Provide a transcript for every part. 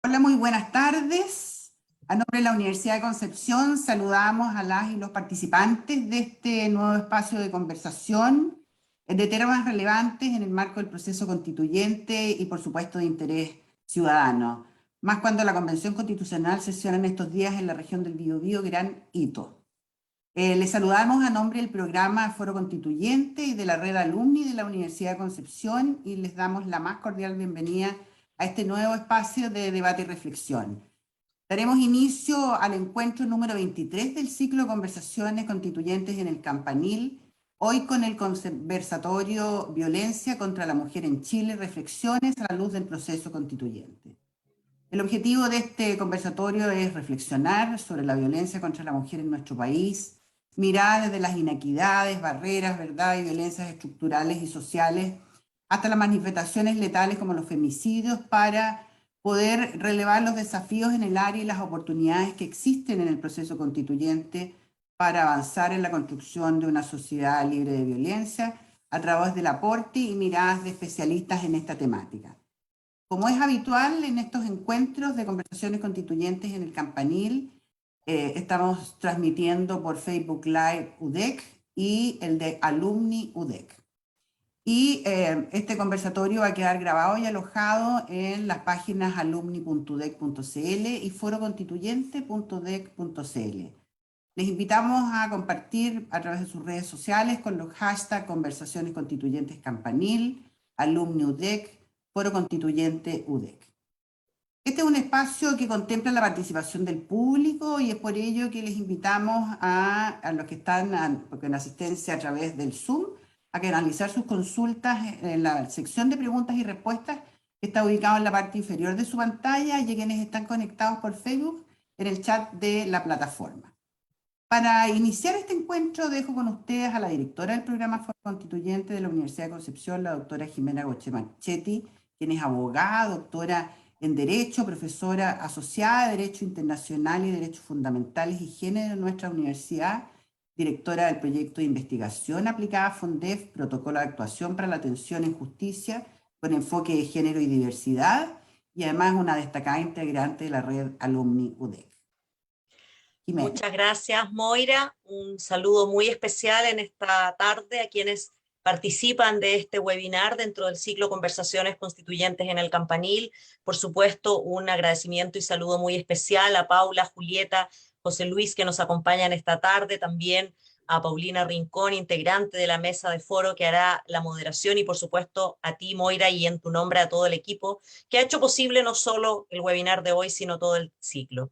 Hola, muy buenas tardes. A nombre de la Universidad de Concepción, saludamos a las y los participantes de este nuevo espacio de conversación de temas relevantes en el marco del proceso constituyente y, por supuesto, de interés ciudadano. Más cuando la Convención Constitucional sesiona en estos días en la región del Biobío, gran hito. Les saludamos a nombre del programa Foro Constituyente y de la red Alumni de la Universidad de Concepción y les damos la más cordial bienvenida a este nuevo espacio de debate y reflexión. Daremos inicio al encuentro número 23 del ciclo de conversaciones constituyentes en el Campanil, hoy con el conversatorio Violencia contra la Mujer en Chile, reflexiones a la luz del proceso constituyente. El objetivo de este conversatorio es reflexionar sobre la violencia contra la mujer en nuestro país, mirar desde las inequidades, barreras, ¿verdad? Y violencias estructurales y sociales hasta las manifestaciones letales como los femicidios para poder relevar los desafíos en el área y las oportunidades que existen en el proceso constituyente para avanzar en la construcción de una sociedad libre de violencia a través del aporte y miradas de especialistas en esta temática. Como es habitual en estos encuentros de conversaciones constituyentes en el Campanil, estamos transmitiendo por Facebook Live UDEC y el de Alumni UDEC. Y este conversatorio va a quedar grabado y alojado en las páginas alumni.udec.cl y foroconstituyente.udec.cl. Les invitamos a compartir a través de sus redes sociales con los hashtags Conversaciones Constituyentes Campanil, Alumni UDEC, Foro Constituyente UDEC. Este es un espacio que contempla la participación del público y es por ello que les invitamos a los que están en asistencia a través del Zoom a canalizar sus consultas en la sección de preguntas y respuestas que está ubicado en la parte inferior de su pantalla y a quienes están conectados por Facebook en el chat de la plataforma. Para iniciar este encuentro dejo con ustedes a la directora del programa Foro Constituyente de la Universidad de Concepción, la doctora Jimena Goche Marchetti, quien es abogada, doctora en Derecho, profesora asociada de Derecho Internacional y Derechos Fundamentales y Género en nuestra universidad, directora del proyecto de investigación aplicada FONDEF, Protocolo de Actuación para la Atención en Justicia, con enfoque de género y diversidad, y además una destacada integrante de la red Alumni UDEC. Jimena. Muchas gracias, Moira. Un saludo muy especial en esta tarde a quienes participan de este webinar dentro del ciclo Conversaciones Constituyentes en el Campanil. Por supuesto, un agradecimiento y saludo muy especial a Paula, Julieta, José Luis, que nos acompañan esta tarde, también a Paulina Rincón, integrante de la mesa de foro que hará la moderación, y por supuesto a ti, Moira, y en tu nombre a todo el equipo que ha hecho posible no solo el webinar de hoy, sino todo el ciclo.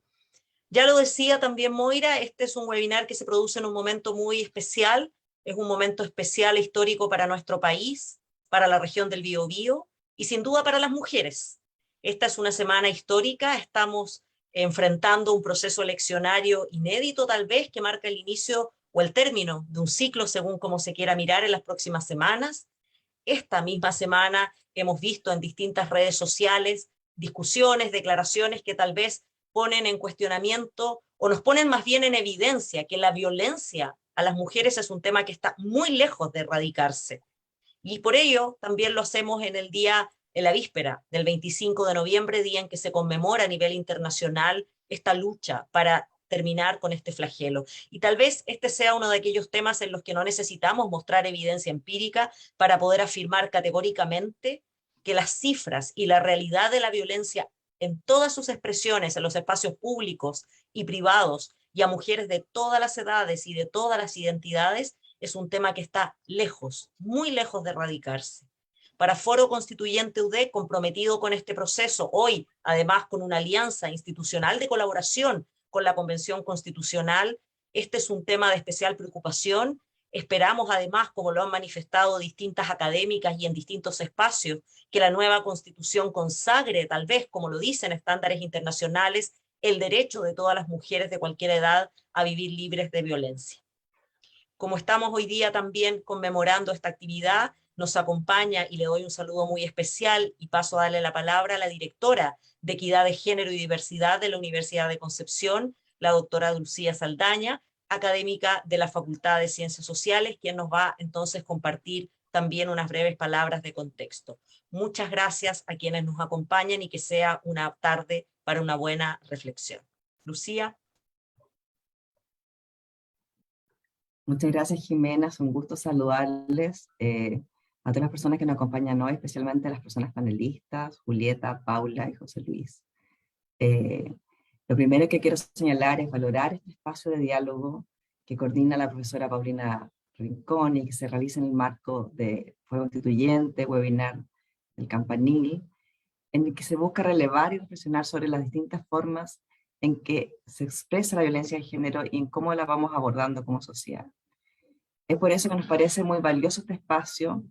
Ya lo decía también Moira, este es un webinar que se produce en un momento muy especial, es un momento especial e histórico para nuestro país, para la región del Biobío y sin duda para las mujeres. Esta es una semana histórica, estamos enfrentando un proceso eleccionario inédito tal vez que marca el inicio o el término de un ciclo según como se quiera mirar en las próximas semanas. Esta misma semana hemos visto en distintas redes sociales discusiones, declaraciones que tal vez ponen en cuestionamiento o nos ponen más bien en evidencia que la violencia a las mujeres es un tema que está muy lejos de erradicarse. Y por ello también lo hacemos en la víspera del 25 de noviembre, día en que se conmemora a nivel internacional esta lucha para terminar con este flagelo. Y tal vez este sea uno de aquellos temas en los que no necesitamos mostrar evidencia empírica para poder afirmar categóricamente que las cifras y la realidad de la violencia en todas sus expresiones, en los espacios públicos y privados, y a mujeres de todas las edades y de todas las identidades, es un tema que está lejos, muy lejos de erradicarse. Para Foro Constituyente UDEC, comprometido con este proceso, hoy además con una alianza institucional de colaboración con la Convención Constitucional, este es un tema de especial preocupación. Esperamos además, como lo han manifestado distintas académicas y en distintos espacios, que la nueva Constitución consagre, tal vez, como lo dicen estándares internacionales, el derecho de todas las mujeres de cualquier edad a vivir libres de violencia. Como estamos hoy día también conmemorando esta actividad, nos acompaña, y le doy un saludo muy especial y paso a darle la palabra a la directora de Equidad de Género y Diversidad de la Universidad de Concepción, la doctora Dulcía Saldaña, académica de la Facultad de Ciencias Sociales, quien nos va entonces a compartir también unas breves palabras de contexto. Muchas gracias a quienes nos acompañan y que sea una tarde para una buena reflexión. Lucía. Muchas gracias, Jimena. Es un gusto saludarles a todas las personas que nos acompañan hoy, especialmente a las personas panelistas, Julieta, Paula y José Luis. Lo primero que quiero señalar es valorar este espacio de diálogo que coordina la profesora Paulina Rincón y que se realiza en el marco de Foro Constituyente, webinar del Campanil, en el que se busca relevar y reflexionar sobre las distintas formas en que se expresa la violencia de género y en cómo la vamos abordando como sociedad. Es por eso que nos parece muy valioso este espacio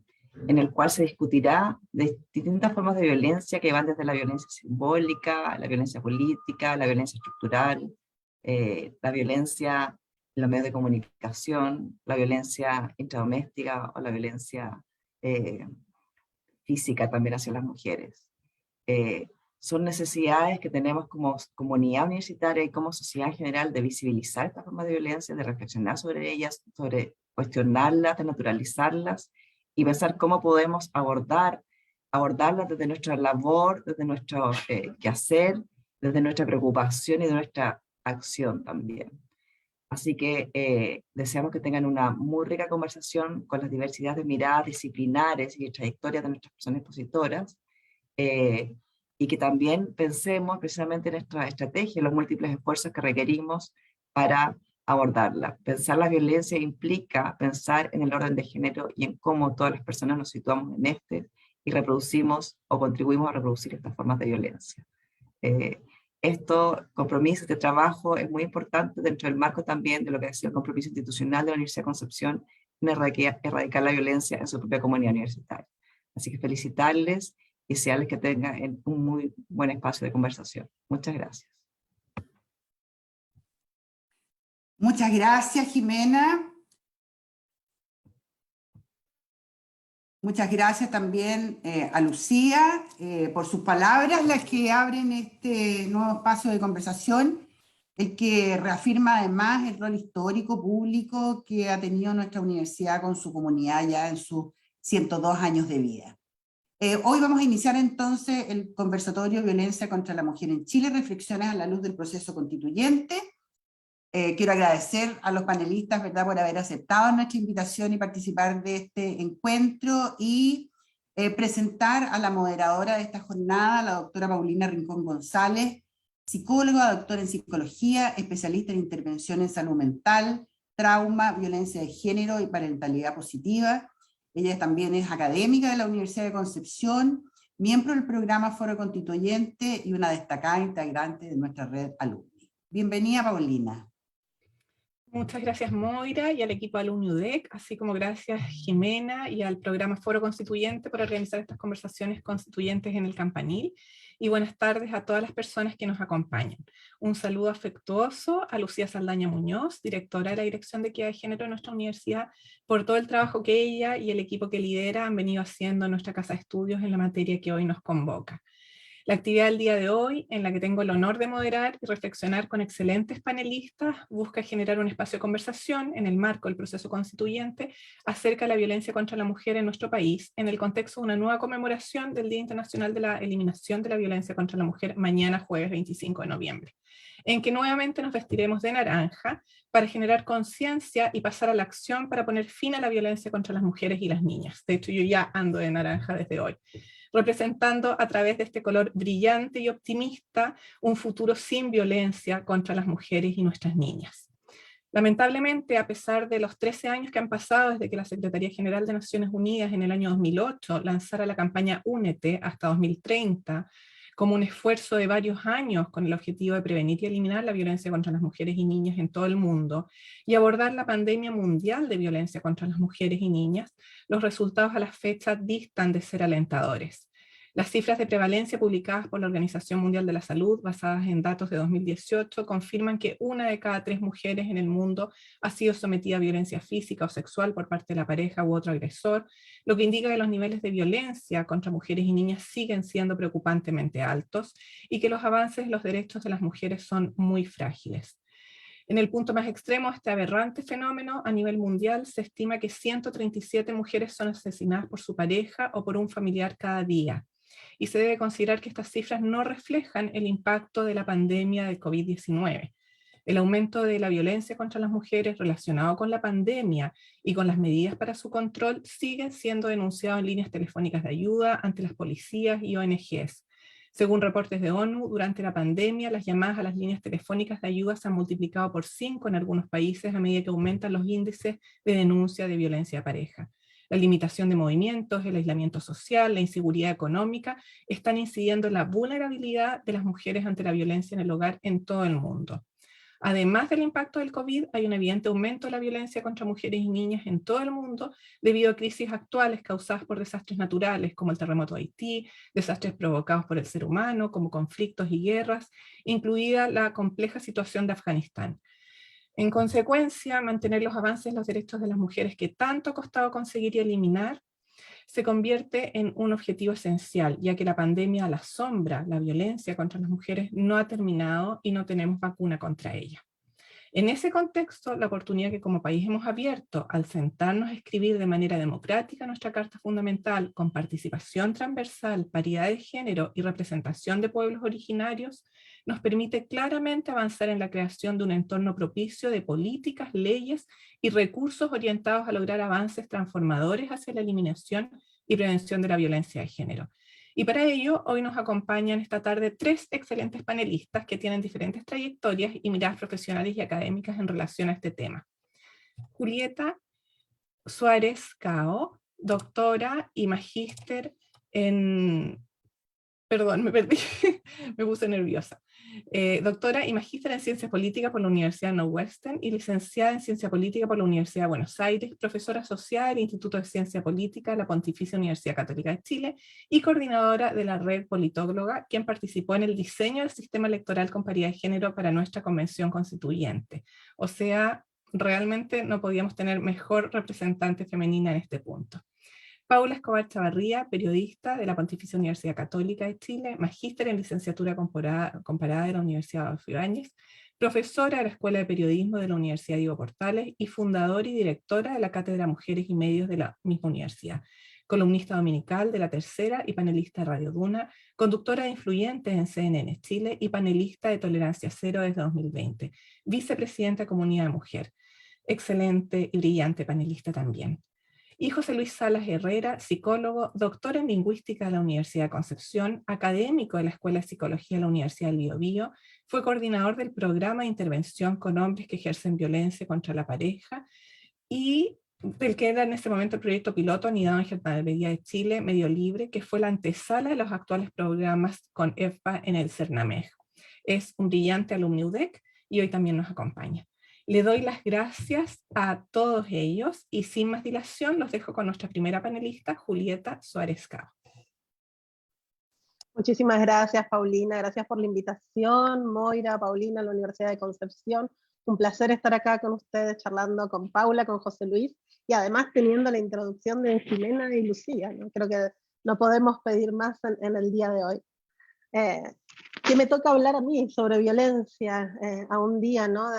en el cual se discutirá de distintas formas de violencia que van desde la violencia simbólica, la violencia política, la violencia estructural, la violencia en los medios de comunicación, la violencia intradoméstica o la violencia física también hacia las mujeres. Son necesidades que tenemos como comunidad universitaria y como sociedad en general de visibilizar estas formas de violencia, de reflexionar sobre ellas, sobre cuestionarlas, de naturalizarlas y pensar cómo podemos abordarlas desde nuestra labor, desde nuestro quehacer, desde nuestra preocupación y de nuestra acción también. Así que deseamos que tengan una muy rica conversación con la diversidad de miradas disciplinares y trayectorias de nuestras personas expositoras, y que también pensemos precisamente en nuestra estrategia, en los múltiples esfuerzos que requerimos para abordarla. Pensar la violencia implica pensar en el orden de género y en cómo todas las personas nos situamos en este y reproducimos o contribuimos a reproducir estas formas de violencia. Compromiso, este trabajo es muy importante dentro del marco también de lo que ha sido el compromiso institucional de la Universidad de Concepción en erradicar la violencia en su propia comunidad universitaria. Así que felicitarles y desearles que tengan un muy buen espacio de conversación. Muchas gracias. Muchas gracias, Jimena. Muchas gracias también a Lucía por sus palabras, las que abren este nuevo espacio de conversación, el que reafirma además el rol histórico público que ha tenido nuestra universidad con su comunidad ya en sus 102 años de vida. Hoy vamos a iniciar entonces el conversatorio Violencia contra la Mujer en Chile, reflexiones a la luz del proceso constituyente. Quiero agradecer a los panelistas, ¿verdad?, por haber aceptado nuestra invitación y participar de este encuentro y presentar a la moderadora de esta jornada, la doctora Paulina Rincón González, psicóloga, doctora en psicología, especialista en intervención en salud mental, trauma, violencia de género y parentalidad positiva. Ella también es académica de la Universidad de Concepción, miembro del programa Foro Constituyente y una destacada integrante de nuestra red alumni. Bienvenida, Paulina. Muchas gracias, Moira, y al equipo de UNIUDEC, así como gracias, Jimena, y al programa Foro Constituyente por organizar estas conversaciones constituyentes en el Campanil, y buenas tardes a todas las personas que nos acompañan. Un saludo afectuoso a Lucía Saldaña Muñoz, directora de la Dirección de Equidad de Género de nuestra universidad, por todo el trabajo que ella y el equipo que lidera han venido haciendo en nuestra casa de estudios en la materia que hoy nos convoca. La actividad del día de hoy, en la que tengo el honor de moderar y reflexionar con excelentes panelistas, busca generar un espacio de conversación en el marco del proceso constituyente acerca de la violencia contra la mujer en nuestro país, en el contexto de una nueva conmemoración del Día Internacional de la Eliminación de la Violencia contra la Mujer, mañana jueves 25 de noviembre, en que nuevamente nos vestiremos de naranja para generar conciencia y pasar a la acción para poner fin a la violencia contra las mujeres y las niñas. De hecho, yo ya ando de naranja desde hoy, representando a través de este color brillante y optimista un futuro sin violencia contra las mujeres y nuestras niñas. Lamentablemente, a pesar de los 13 años que han pasado desde que la Secretaría General de Naciones Unidas en el año 2008 lanzara la campaña Únete hasta 2030, como un esfuerzo de varios años con el objetivo de prevenir y eliminar la violencia contra las mujeres y niñas en todo el mundo y abordar la pandemia mundial de violencia contra las mujeres y niñas, los resultados a la fecha distan de ser alentadores. Las cifras de prevalencia publicadas por la Organización Mundial de la Salud, basadas en datos de 2018, confirman que 1 de cada 3 mujeres en el mundo ha sido sometida a violencia física o sexual por parte de la pareja u otro agresor, lo que indica que los niveles de violencia contra mujeres y niñas siguen siendo preocupantemente altos y que los avances en los derechos de las mujeres son muy frágiles. En el punto más extremo de este aberrante fenómeno, a nivel mundial se estima que 137 mujeres son asesinadas por su pareja o por un familiar cada día. y se debe considerar que estas cifras no reflejan el impacto de la pandemia de COVID-19. El aumento de la violencia contra las mujeres relacionado con la pandemia y con las medidas para su control sigue siendo denunciado en líneas telefónicas de ayuda ante las policías y ONGs. Según reportes de ONU, durante la pandemia las llamadas a las líneas telefónicas de ayuda se han multiplicado por 5 en algunos países a medida que aumentan los índices de denuncia de violencia de pareja. La limitación de movimientos, el aislamiento social, la inseguridad económica están incidiendo en la vulnerabilidad de las mujeres ante la violencia en el hogar en todo el mundo. Además del impacto del COVID, hay un evidente aumento de la violencia contra mujeres y niñas en todo el mundo debido a crisis actuales causadas por desastres naturales como el terremoto de Haití, desastres provocados por el ser humano como conflictos y guerras, incluida la compleja situación de Afganistán. En consecuencia, mantener los avances en los derechos de las mujeres que tanto ha costado conseguir y eliminar se convierte en un objetivo esencial, ya que la pandemia a la sombra, la violencia contra las mujeres, no ha terminado y no tenemos vacuna contra ella. En ese contexto, la oportunidad que como país hemos abierto al sentarnos a escribir de manera democrática nuestra Carta Fundamental, con participación transversal, paridad de género y representación de pueblos originarios, nos permite claramente avanzar en la creación de un entorno propicio de políticas, leyes y recursos orientados a lograr avances transformadores hacia la eliminación y prevención de la violencia de género. Y para ello, hoy nos acompañan esta tarde 3 excelentes panelistas que tienen diferentes trayectorias y miradas profesionales y académicas en relación a este tema. Julieta Suárez Cao, doctora y magíster en... Perdón, me perdí, me puse nerviosa. Doctora y magíster en Ciencias Políticas por la Universidad Northwestern y licenciada en Ciencia Política por la Universidad de Buenos Aires, profesora asociada del Instituto de Ciencia Política de la Pontificia Universidad Católica de Chile y coordinadora de la Red Politóloga, quien participó en el diseño del sistema electoral con paridad de género para nuestra Convención Constituyente. O sea, realmente no podíamos tener mejor representante femenina en este punto. Paula Escobar Chavarría, periodista de la Pontificia Universidad Católica de Chile, magíster en licenciatura comparada de la Universidad Adolfo Ibáñez, profesora de la Escuela de Periodismo de la Universidad Diego Portales y fundadora y directora de la Cátedra Mujeres y Medios de la misma universidad, columnista dominical de La Tercera y panelista de Radio Duna, conductora de Influyentes en CNN Chile y panelista de Tolerancia Cero desde 2020, vicepresidenta de Comunidad de Mujer, excelente y brillante panelista también. Y José Luis Salas Herrera, psicólogo, doctor en lingüística de la Universidad de Concepción, académico de la Escuela de Psicología de la Universidad del Biobío, fue coordinador del programa de intervención con hombres que ejercen violencia contra la pareja y del que era en ese momento el proyecto piloto anidado en Gendarmería de Chile, Medio Libre, que fue la antesala de los actuales programas con EFPA en el CERNAMEG. Es un brillante alumno UDEC y hoy también nos acompaña. Le doy las gracias a todos ellos y sin más dilación los dejo con nuestra primera panelista, Julieta Suárez Cao. Muchísimas gracias, Paulina. Gracias por la invitación. Moira, Paulina, la Universidad de Concepción. Un placer estar acá con ustedes charlando con Paula, con José Luis y además teniendo la introducción de Jimena y Lucía, ¿no? Creo que no podemos pedir más en el día de hoy. Que me toca hablar a mí sobre violencia a un día, ¿no?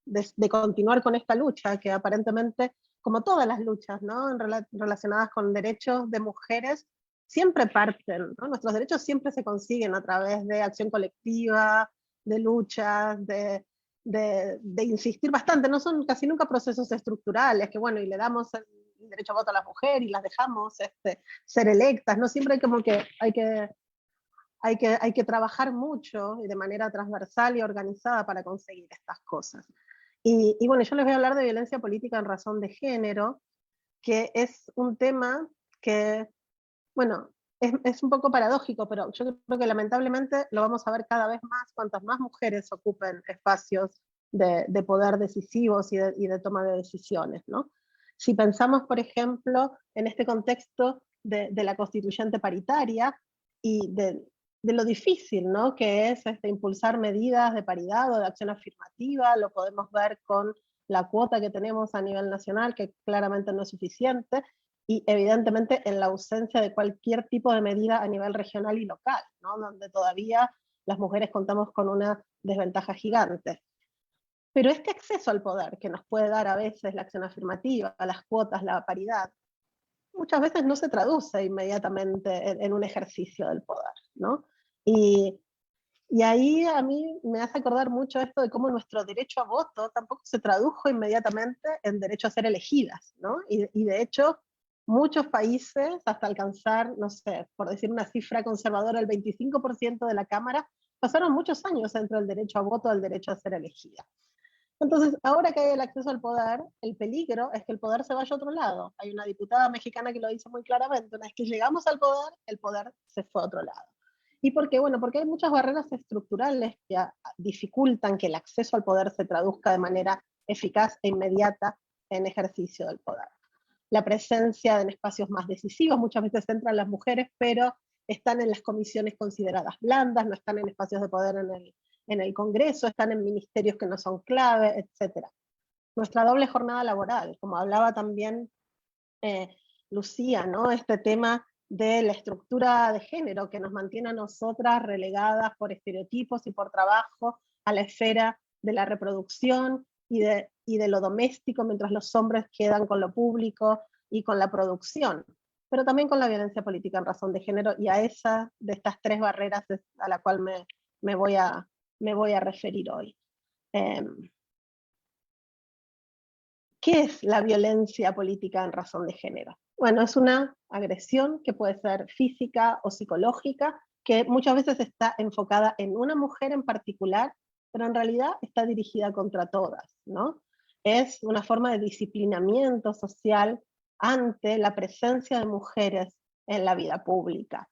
de continuar con esta lucha que aparentemente, como todas las luchas, ¿no? Relacionadas con derechos de mujeres, siempre parten, ¿no? Nuestros derechos siempre se consiguen a través de acción colectiva, de luchas, de insistir bastante. No son casi nunca procesos estructurales, que bueno, y le damos el derecho a voto a la mujer y las dejamos ser electas, ¿no? Siempre como que hay que trabajar mucho y de manera transversal y organizada para conseguir estas cosas. Y bueno, yo les voy a hablar de violencia política en razón de género, que es un tema que, bueno, es un poco paradójico, pero yo creo que lamentablemente lo vamos a ver cada vez más cuantas más mujeres ocupen espacios de poder decisivos y de toma de decisiones, ¿no? Si pensamos, por ejemplo, en este contexto de la constituyente paritaria y de lo difícil, ¿no? Que es impulsar medidas de paridad o de acción afirmativa, lo podemos ver con la cuota que tenemos a nivel nacional, que claramente no es suficiente, y evidentemente en la ausencia de cualquier tipo de medida a nivel regional y local, ¿no? Donde todavía las mujeres contamos con una desventaja gigante. Pero este acceso al poder que nos puede dar a veces la acción afirmativa, las cuotas, la paridad, muchas veces no se traduce inmediatamente en un ejercicio del poder, ¿no? Y ahí a mí me hace acordar mucho esto de cómo nuestro derecho a voto tampoco se tradujo inmediatamente en derecho a ser elegidas, ¿no? Y de hecho, muchos países, hasta alcanzar, no sé, por decir una cifra conservadora, el 25% de la Cámara, pasaron muchos años entre el derecho a voto y el derecho a ser elegida. Entonces, ahora que hay el acceso al poder, el peligro es que el poder se vaya a otro lado. Hay una diputada mexicana que lo dice muy claramente: una vez que llegamos al poder, el poder se fue a otro lado. ¿Y por qué? Bueno, porque hay muchas barreras estructurales que dificultan que el acceso al poder se traduzca de manera eficaz e inmediata en ejercicio del poder. La presencia en espacios más decisivos, muchas veces entran las mujeres, pero están en las comisiones consideradas blandas, no están en espacios de poder en el Congreso, están en ministerios que no son clave, etc. Nuestra doble jornada laboral, como hablaba también Lucía, ¿no? Este tema de la estructura de género que nos mantiene a nosotras relegadas por estereotipos y por trabajo a la esfera de la reproducción y de lo doméstico, mientras los hombres quedan con lo público y con la producción, pero también con la violencia política en razón de género, y a esa de estas tres barreras a la cual me voy a referir hoy. ¿Qué es la violencia política en razón de género? Bueno, es una agresión que puede ser física o psicológica, que muchas veces está enfocada en una mujer en particular, pero en realidad está dirigida contra todas, ¿no? Es una forma de disciplinamiento social ante la presencia de mujeres en la vida pública.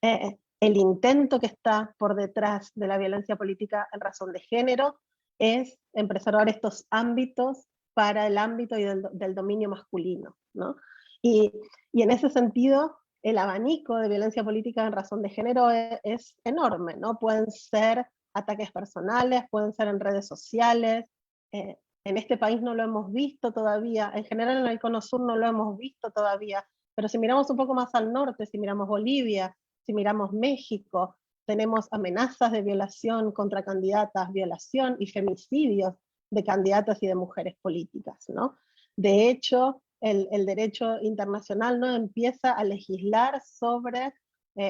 El intento que está por detrás de la violencia política en razón de género es en preservar estos ámbitos para el ámbito y del dominio masculino, ¿no? Y en ese sentido, el abanico de violencia política en razón de género es enorme, ¿no? Pueden ser ataques personales, pueden ser en redes sociales. En este país no lo hemos visto todavía, en general en el Cono Sur no lo hemos visto todavía, pero si miramos un poco más al norte, si miramos Bolivia, si miramos México, tenemos amenazas de violación contra candidatas, violación y femicidios de candidatas y de mujeres políticas, ¿no? De hecho, el derecho internacional no empieza a legislar sobre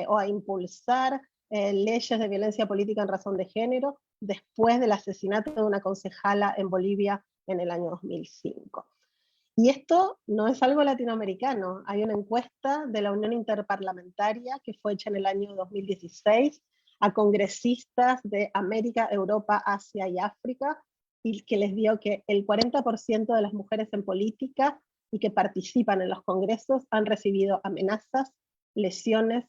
o a impulsar leyes de violencia política en razón de género después del asesinato de una concejala en Bolivia en el año 2005. Y esto no es algo latinoamericano. Hay una encuesta de la Unión Interparlamentaria que fue hecha en el año 2016 a congresistas de América, Europa, Asia y África, y que les dio que el 40% de las mujeres en política y que participan en los congresos han recibido amenazas, lesiones,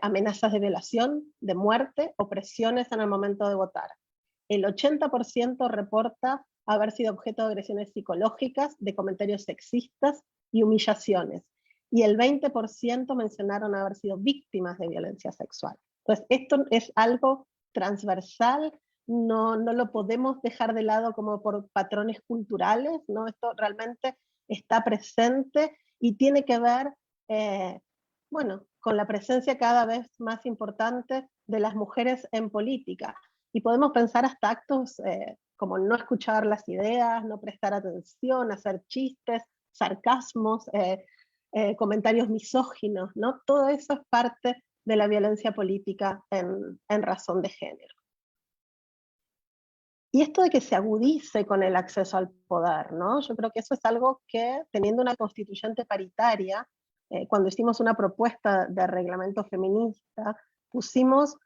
amenazas de violación, de muerte o presiones en el momento de votar. El 80% reporta haber sido objeto de agresiones psicológicas, de comentarios sexistas y humillaciones. Y el 20% mencionaron haber sido víctimas de violencia sexual. Entonces, esto es algo transversal, no lo podemos dejar de lado como por patrones culturales, ¿no? Esto realmente está presente y tiene que ver, bueno, con la presencia cada vez más importante de las mujeres en política. Y podemos pensar hasta actos como no escuchar las ideas, no prestar atención, hacer chistes, sarcasmos, comentarios misóginos, ¿no? Todo eso es parte de la violencia política en razón de género. Y esto de que se agudice con el acceso al poder, ¿no? Yo creo que eso es algo que, teniendo una constituyente paritaria, cuando hicimos una propuesta de reglamento feminista, pusimos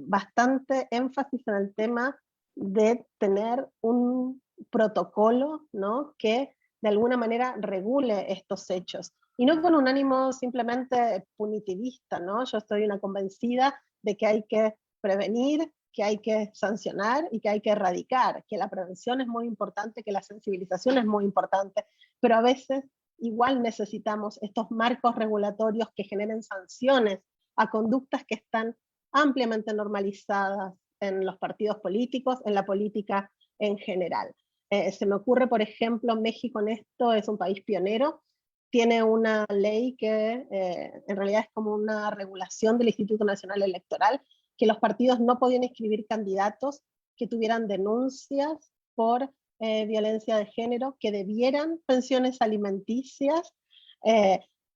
bastante énfasis en el tema de tener un protocolo, ¿no? Que de alguna manera regule estos hechos. Y no con un ánimo simplemente punitivista, ¿no? Yo estoy una convencida de que hay que prevenir, que hay que sancionar y que hay que erradicar, que la prevención es muy importante, que la sensibilización es muy importante, pero a veces igual necesitamos estos marcos regulatorios que generen sanciones a conductas que están ampliamente normalizadas en los partidos políticos, en la política en general. Se me ocurre, por ejemplo, México en esto es un país pionero, tiene una ley que en realidad es como una regulación del Instituto Nacional Electoral, que los partidos no podían inscribir candidatos que tuvieran denuncias por violencia de género, que debieran pensiones alimenticias,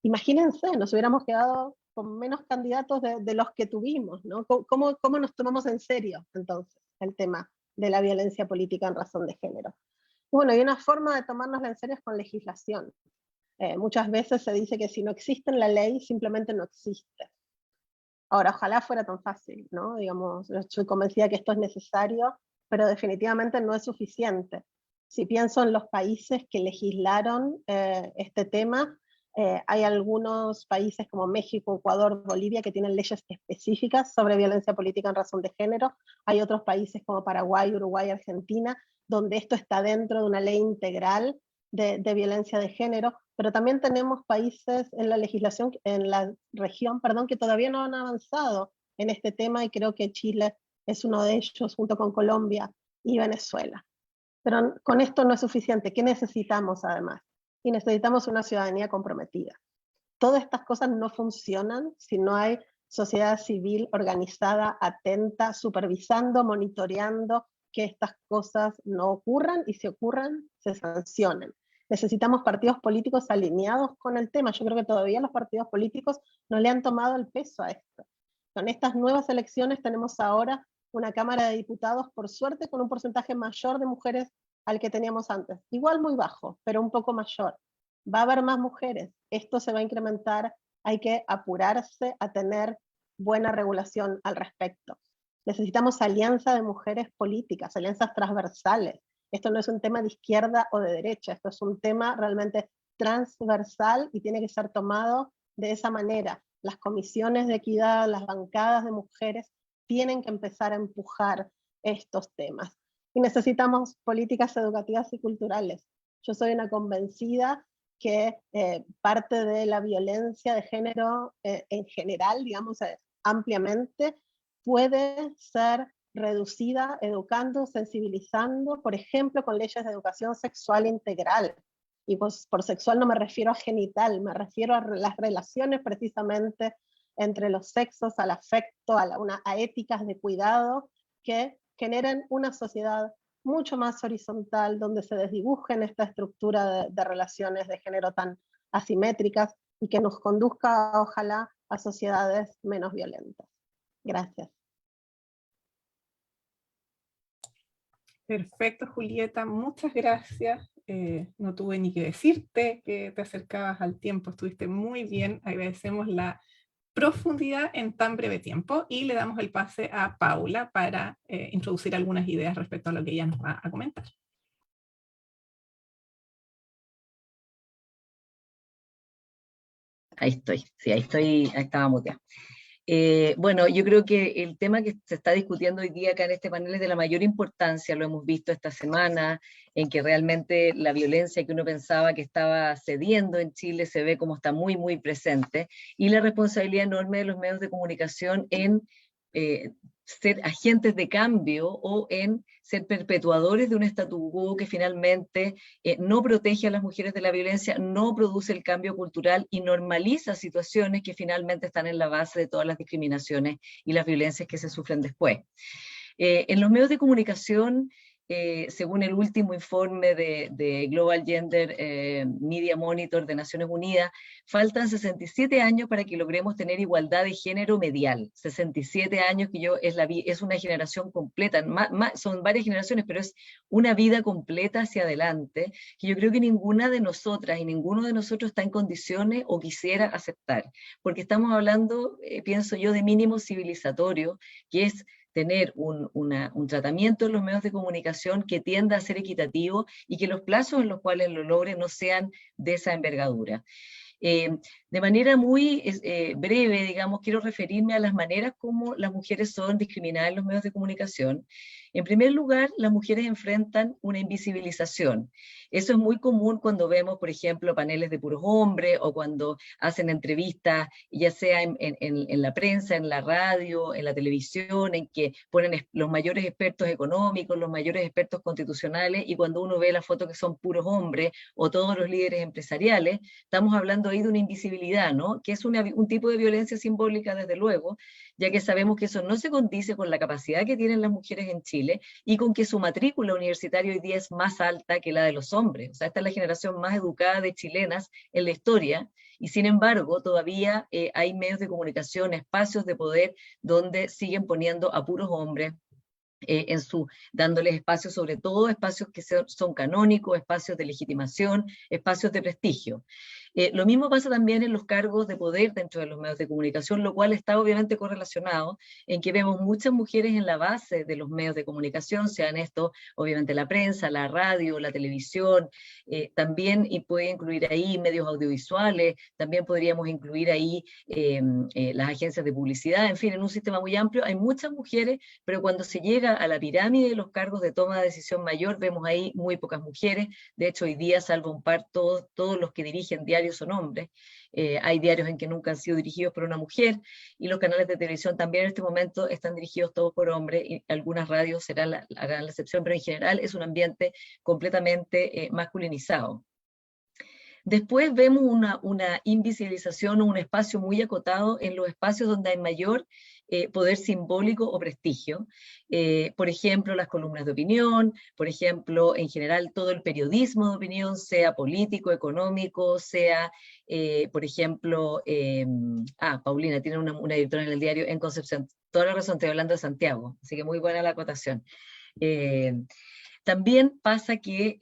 imagínense, nos hubiéramos quedado con menos candidatos de los que tuvimos, ¿no? ¿Cómo nos tomamos en serio, entonces, el tema de la violencia política en razón de género? Bueno, y una forma de tomárnosla en serio es con legislación. Muchas veces se dice que si no existe en la ley, simplemente no existe. Ahora, ojalá fuera tan fácil, ¿no? Digamos, yo estoy convencida que esto es necesario, pero definitivamente no es suficiente. Si pienso en los países que legislaron este tema, hay algunos países como México, Ecuador, Bolivia que tienen leyes específicas sobre violencia política en razón de género. Hay otros países como Paraguay, Uruguay, Argentina, donde esto está dentro de una ley integral de violencia de género, pero también tenemos países en la legislación, en la región, perdón, que todavía no han avanzado en este tema, y creo que Chile es uno de ellos, junto con Colombia y Venezuela. Pero con esto no es suficiente. ¿Qué necesitamos además? Y necesitamos una ciudadanía comprometida. Todas estas cosas no funcionan si no hay sociedad civil organizada, atenta, supervisando, monitoreando que estas cosas no ocurran, y si ocurran, se sancionen. Necesitamos partidos políticos alineados con el tema. Yo creo que todavía los partidos políticos no le han tomado el peso a esto. Con estas nuevas elecciones tenemos ahora una Cámara de Diputados, por suerte, con un porcentaje mayor de mujeres al que teníamos antes. Igual muy bajo, pero un poco mayor. Va a haber más mujeres, esto se va a incrementar, hay que apurarse a tener buena regulación al respecto. Necesitamos alianza de mujeres políticas, alianzas transversales. Esto no es un tema de izquierda o de derecha, esto es un tema realmente transversal y tiene que ser tomado de esa manera. Las comisiones de equidad, las bancadas de mujeres tienen que empezar a empujar estos temas. Y necesitamos políticas educativas y culturales. Yo soy una convencida que parte de la violencia de género en general, digamos, ampliamente, puede ser reducida educando, sensibilizando, por ejemplo, con leyes de educación sexual integral. Y pues, por sexual no me refiero a genital, me refiero a las relaciones precisamente entre los sexos, al afecto, a éticas de cuidado que generen una sociedad mucho más horizontal, donde se desdibujen esta estructura de relaciones de género tan asimétricas y que nos conduzca, ojalá, a sociedades menos violentas. Gracias. Perfecto, Julieta, muchas gracias. No tuve ni que decirte que te acercabas al tiempo, estuviste muy bien, agradecemos la profundidad en tan breve tiempo y le damos el pase a Paula para introducir algunas ideas respecto a lo que ella nos va a comentar. Ahí estoy, sí, ahí estaba muteada. Bueno, yo creo que el tema que se está discutiendo hoy día acá en este panel es de la mayor importancia, lo hemos visto esta semana, en que realmente la violencia que uno pensaba que estaba cediendo en Chile se ve como está muy, muy presente, y la responsabilidad enorme de los medios de comunicación en ser agentes de cambio o en ser perpetuadores de un statu quo que finalmente no protege a las mujeres de la violencia, no produce el cambio cultural y normaliza situaciones que finalmente están en la base de todas las discriminaciones y las violencias que se sufren después. En los medios de comunicación, según el último informe de Global Gender Media Monitor de Naciones Unidas, faltan 67 años para que logremos tener igualdad de género medial. 67 años que es una generación completa, son varias generaciones, pero es una vida completa hacia adelante, que yo creo que ninguna de nosotras y ninguno de nosotros está en condiciones o quisiera aceptar, porque estamos hablando, pienso yo, de mínimo civilizatorio, que es tener un tratamiento en los medios de comunicación que tienda a ser equitativo y que los plazos en los cuales lo logren no sean de esa envergadura. De manera muy breve, digamos, quiero referirme a las maneras como las mujeres son discriminadas en los medios de comunicación. En primer lugar, las mujeres enfrentan una invisibilización. Eso es muy común cuando vemos, por ejemplo, paneles de puros hombres o cuando hacen entrevistas, ya sea en la prensa, en la radio, en la televisión, en que ponen los mayores expertos económicos, los mayores expertos constitucionales, y cuando uno ve la foto que son puros hombres o todos los líderes empresariales, estamos hablando ahí de una invisibilización invisibilidad, ¿no? Que es un tipo de violencia simbólica, desde luego, ya que sabemos que eso no se condice con la capacidad que tienen las mujeres en Chile y con que su matrícula universitaria hoy día es más alta que la de los hombres. O sea, esta es la generación más educada de chilenas en la historia, y sin embargo todavía hay medios de comunicación, espacios de poder donde siguen poniendo a puros hombres, dándoles espacios, sobre todo espacios que son canónicos, espacios de legitimación, espacios de prestigio. Lo mismo pasa también en los cargos de poder dentro de los medios de comunicación, lo cual está obviamente correlacionado en que vemos muchas mujeres en la base de los medios de comunicación, sean estos obviamente la prensa, la radio, la televisión, también, y puede incluir ahí medios audiovisuales, también podríamos incluir ahí las agencias de publicidad, en fin, en un sistema muy amplio hay muchas mujeres, pero cuando se llega a la pirámide de los cargos de toma de decisión mayor, vemos ahí muy pocas mujeres. De hecho, hoy día, salvo un par, todos los que dirigen diarios son hombres. Hay diarios en que nunca han sido dirigidos por una mujer, y los canales de televisión también en este momento están dirigidos todos por hombres, y algunas radios harán la excepción, pero en general es un ambiente completamente masculinizado. Después vemos una invisibilización o un espacio muy acotado en los espacios donde hay mayor poder simbólico o prestigio. Por ejemplo, las columnas de opinión, por ejemplo, en general todo el periodismo de opinión, sea político, económico, sea, por ejemplo, Paulina tiene una editora en el diario en Concepción, toda la razón, estoy hablando de Santiago, así que muy buena la acotación. También pasa que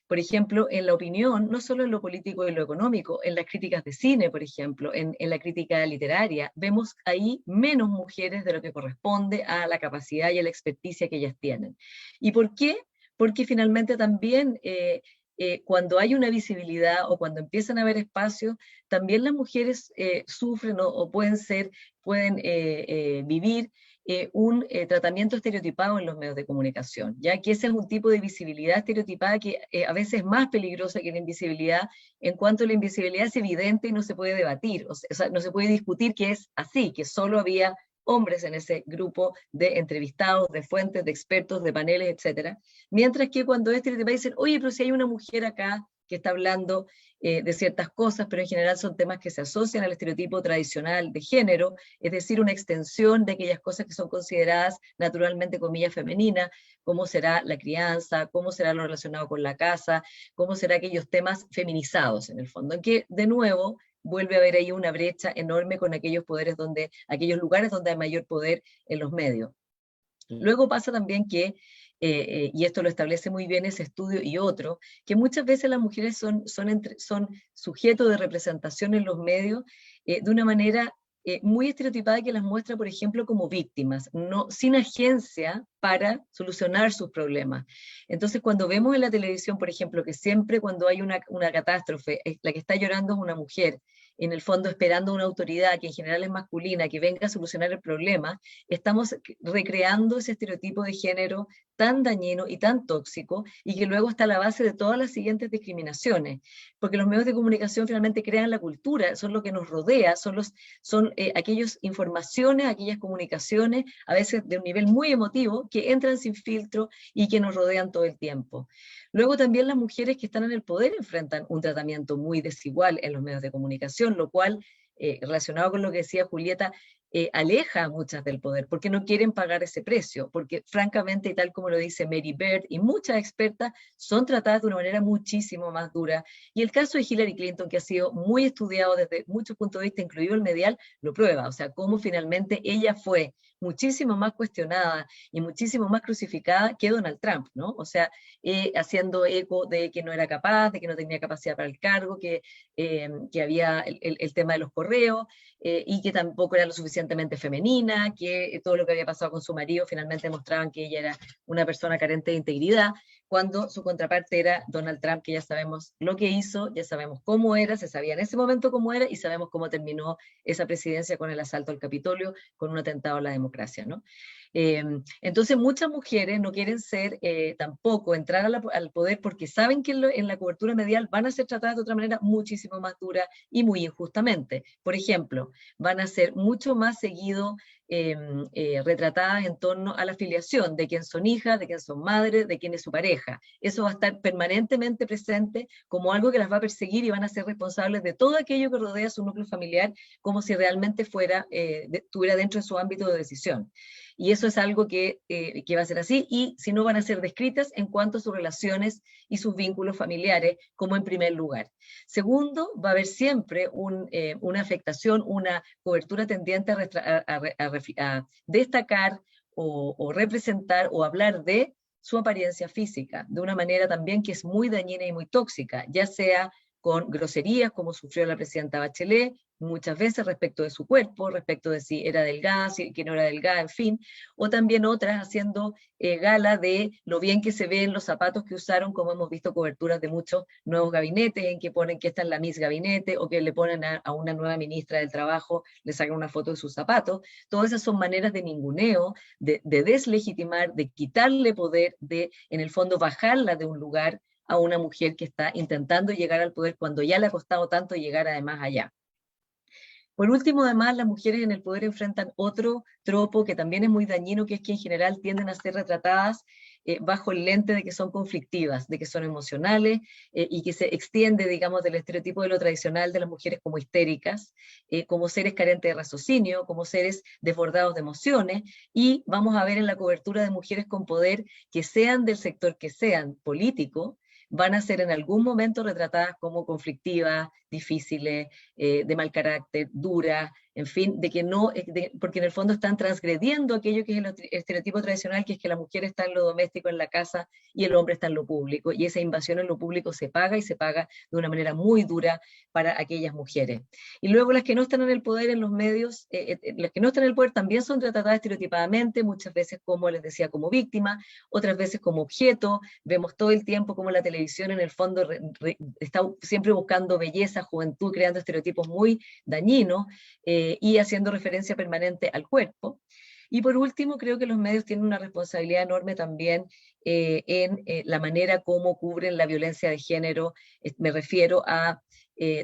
por ejemplo, en la opinión, no solo en lo político y lo económico, en las críticas de cine, por ejemplo, en la crítica literaria, vemos ahí menos mujeres de lo que corresponde a la capacidad y a la experticia que ellas tienen. ¿Y por qué? Porque finalmente también cuando hay una visibilidad o cuando empiezan a haber espacios, también las mujeres sufren o pueden vivir un tratamiento estereotipado en los medios de comunicación, ya que ese es un tipo de visibilidad estereotipada que a veces es más peligrosa que la invisibilidad, en cuanto la invisibilidad es evidente y no se puede debatir, o sea, no se puede discutir que es así, que solo había hombres en ese grupo de entrevistados, de fuentes, de expertos, de paneles, etc. Mientras que cuando es estereotipado dicen, oye, pero si hay una mujer acá que está hablando de ciertas cosas, pero en general son temas que se asocian al estereotipo tradicional de género, es decir, una extensión de aquellas cosas que son consideradas naturalmente, comillas, femeninas, cómo será la crianza, cómo será lo relacionado con la casa, cómo será aquellos temas feminizados en el fondo, en que de nuevo vuelve a haber ahí una brecha enorme con aquellos lugares donde hay mayor poder en los medios. Luego pasa también que, y esto lo establece muy bien ese estudio y otro, que muchas veces las mujeres son sujetos de representación en los medios de una manera muy estereotipada, que las muestra, por ejemplo, como víctimas, sin agencia para solucionar sus problemas. Entonces, cuando vemos en la televisión, por ejemplo, que siempre cuando hay una catástrofe, la que está llorando es una mujer, en el fondo esperando una autoridad que en general es masculina, que venga a solucionar el problema, estamos recreando ese estereotipo de género tan dañino y tan tóxico, y que luego está a la base de todas las siguientes discriminaciones, porque los medios de comunicación finalmente crean la cultura, son lo que nos rodea, son aquellas informaciones, aquellas comunicaciones, a veces de un nivel muy emotivo, que entran sin filtro y que nos rodean todo el tiempo. Luego también las mujeres que están en el poder enfrentan un tratamiento muy desigual en los medios de comunicación, lo cual, relacionado con lo que decía Julieta, aleja a muchas del poder, porque no quieren pagar ese precio, porque francamente, y tal como lo dice Mary Beard y muchas expertas, son tratadas de una manera muchísimo más dura. Y el caso de Hillary Clinton, que ha sido muy estudiado desde muchos puntos de vista, incluido el medial, lo prueba, o sea, cómo finalmente ella fue muchísimo más cuestionada y muchísimo más crucificada que Donald Trump, ¿no? O sea, haciendo eco de que no era capaz, de que no tenía capacidad para el cargo, que había el tema de los correos, y que tampoco era lo suficientemente femenina, que todo lo que había pasado con su marido finalmente mostraban que ella era una persona carente de integridad, cuando su contraparte era Donald Trump, que ya sabemos lo que hizo, ya sabemos cómo era, se sabía en ese momento cómo era, y sabemos cómo terminó esa presidencia con el asalto al Capitolio, con un atentado a la democracia, ¿no? Entonces muchas mujeres no quieren ser tampoco entrar al poder porque saben que en la cobertura medial van a ser tratadas de otra manera muchísimo más dura y muy injustamente. Por ejemplo, van a ser mucho más seguido retratadas en torno a la filiación de quién son hijas, de quién son madres, de quién es su pareja. Eso va a estar permanentemente presente como algo que las va a perseguir y van a ser responsables de todo aquello que rodea su núcleo familiar, como si realmente estuviera dentro de su ámbito de decisión. Y eso es algo que va a ser así, y si no van a ser descritas en cuanto a sus relaciones y sus vínculos familiares, como en primer lugar. Segundo, va a haber siempre una afectación, una cobertura tendiente a destacar o representar o hablar de su apariencia física, de una manera también que es muy dañina y muy tóxica, ya sea con groserías, como sufrió la presidenta Bachelet, muchas veces respecto de su cuerpo, respecto de si era delgada, si que no era delgada, en fin, o también otras haciendo gala de lo bien que se ven los zapatos que usaron, como hemos visto coberturas de muchos nuevos gabinetes, en que ponen que esta es la Miss Gabinete, o que le ponen a una nueva ministra del Trabajo, le sacan una foto de sus zapatos. Todas esas son maneras de ninguneo, de deslegitimar, de quitarle poder, de, en el fondo, bajarla de un lugar a una mujer que está intentando llegar al poder cuando ya le ha costado tanto llegar además allá. Por último, además, las mujeres en el poder enfrentan otro tropo que también es muy dañino, que es que en general tienden a ser retratadas bajo el lente de que son conflictivas, de que son emocionales, y que se extiende, digamos, del estereotipo de lo tradicional de las mujeres como histéricas, como seres carentes de raciocinio, como seres desbordados de emociones, y vamos a ver en la cobertura de mujeres con poder, que sean del sector que sean, político, van a ser en algún momento retratadas como conflictivas, difíciles, de mal carácter, duras, en fin, de que no, porque en el fondo están transgrediendo aquello que es el estereotipo tradicional, que es que la mujer está en lo doméstico, en la casa, y el hombre está en lo público, y esa invasión en lo público se paga, y se paga de una manera muy dura para aquellas mujeres. Y luego las que no están en el poder, en los medios, las que no están en el poder también son tratadas estereotipadamente, muchas veces, como les decía, como víctima, otras veces como objeto. Vemos todo el tiempo como la televisión en el fondo está siempre buscando belleza, juventud, creando estereotipos muy dañinos, y haciendo referencia permanente al cuerpo. Y por último, creo que los medios tienen una responsabilidad enorme también en la manera como cubren la violencia de género. Me refiero a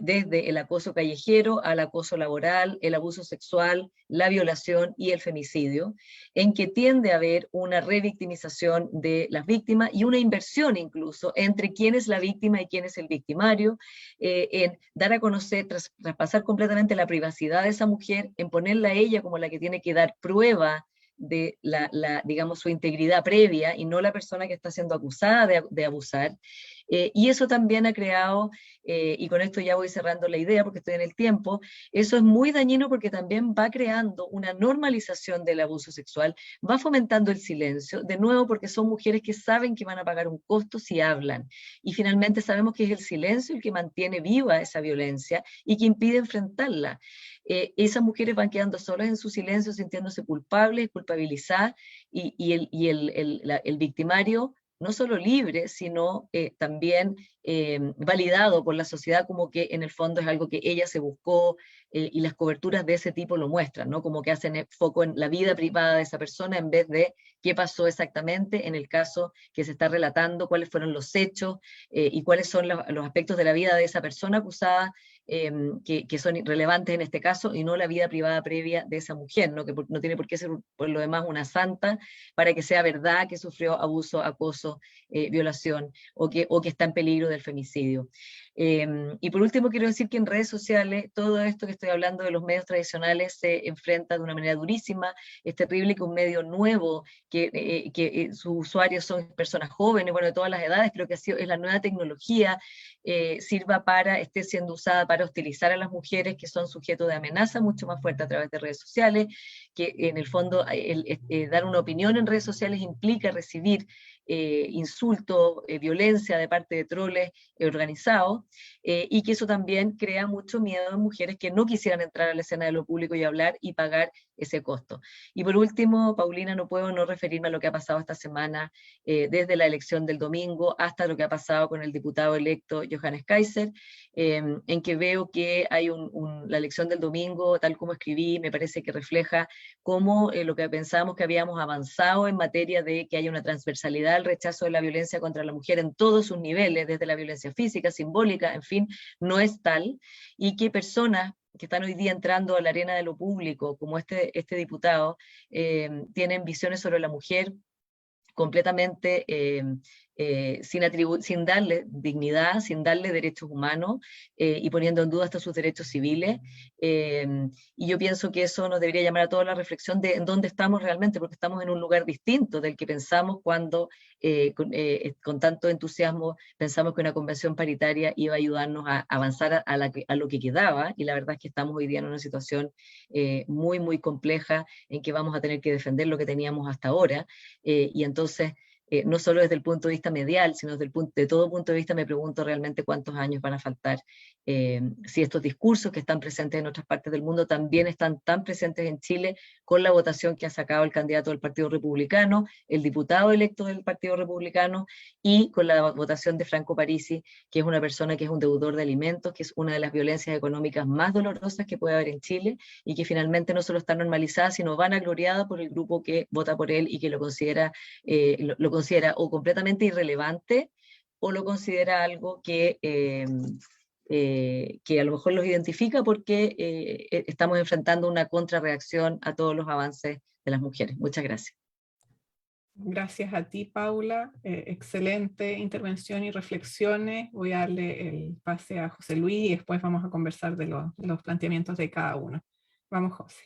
desde el acoso callejero al acoso laboral, el abuso sexual, la violación y el femicidio, en que tiende a haber una revictimización de las víctimas y una inversión incluso entre quién es la víctima y quién es el victimario, en dar a conocer, traspasar completamente la privacidad de esa mujer, en ponerla a ella como la que tiene que dar prueba de digamos, su integridad previa, y no la persona que está siendo acusada de abusar. Y eso también ha creado, y con esto ya voy cerrando la idea porque estoy en el tiempo, eso es muy dañino porque también va creando una normalización del abuso sexual, va fomentando el silencio, de nuevo porque son mujeres que saben que van a pagar un costo si hablan, y finalmente sabemos que es el silencio el que mantiene viva esa violencia y que impide enfrentarla. Esas mujeres van quedando solas en su silencio, sintiéndose culpables, culpabilizadas, y el victimario no solo libre, sino también validado por la sociedad como que en el fondo es algo que ella se buscó, y las coberturas de ese tipo lo muestran, ¿no? Como que hacen foco en la vida privada de esa persona en vez de qué pasó exactamente en el caso que se está relatando, cuáles fueron los hechos, y cuáles son los aspectos de la vida de esa persona acusada, que son relevantes en este caso, y no la vida privada previa de esa mujer, ¿no? Que no tiene por qué ser por lo demás una santa para que sea verdad que sufrió abuso, acoso, violación, o que está en peligro del femicidio. Y por último quiero decir que en redes sociales todo esto que estoy hablando de los medios tradicionales se enfrenta de una manera durísima. Es terrible que un medio nuevo, que sus usuarios son personas jóvenes, bueno, de todas las edades, creo que es la nueva tecnología, sirva esté siendo usada para hostilizar a las mujeres que son sujetos de amenaza mucho más fuerte a través de redes sociales, que en el fondo dar una opinión en redes sociales implica recibir insultos, violencia de parte de troles organizados, y que eso también crea mucho miedo en mujeres que no quisieran entrar a la escena de lo público y hablar y pagar ese costo. Y por último, Paulina, no puedo no referirme a lo que ha pasado esta semana, desde la elección del domingo hasta lo que ha pasado con el diputado electo Johannes Kaiser, en que veo que hay la elección del domingo, tal como escribí, me parece que refleja cómo lo que pensábamos que habíamos avanzado en materia de que haya una transversalidad al rechazo de la violencia contra la mujer en todos sus niveles, desde la violencia física, simbólica, en fin, no es tal, y que personas que están hoy día entrando a la arena de lo público, como este diputado, tienen visiones sobre la mujer completamente sin darle dignidad, sin darle derechos humanos, y poniendo en duda hasta sus derechos civiles. Y yo pienso que eso nos debería llamar a toda la reflexión de en dónde estamos realmente, porque estamos en un lugar distinto del que pensamos cuando con tanto entusiasmo pensamos que una convención paritaria iba a ayudarnos a avanzar a lo que quedaba, y la verdad es que estamos hoy día en una situación muy, muy compleja, en que vamos a tener que defender lo que teníamos hasta ahora, y entonces no solo desde el punto de vista medial, sino de todo punto de vista me pregunto realmente cuántos años van a faltar, si estos discursos que están presentes en otras partes del mundo también están tan presentes en Chile, con la votación que ha sacado el candidato del Partido Republicano, el diputado electo del Partido Republicano, y con la votación de Franco Parisi, que es una persona que es un deudor de alimentos, que es una de las violencias económicas más dolorosas que puede haber en Chile, y que finalmente no solo está normalizada, sino vanagloriada por el grupo que vota por él y que lo considera o completamente irrelevante, o lo considera algo que a lo mejor los identifica porque estamos enfrentando una contrarreacción a todos los avances de las mujeres. Muchas gracias. Gracias a ti, Paula. Excelente intervención y reflexiones. Voy a darle el pase a José Luis y después vamos a conversar de los planteamientos de cada uno. Vamos, José.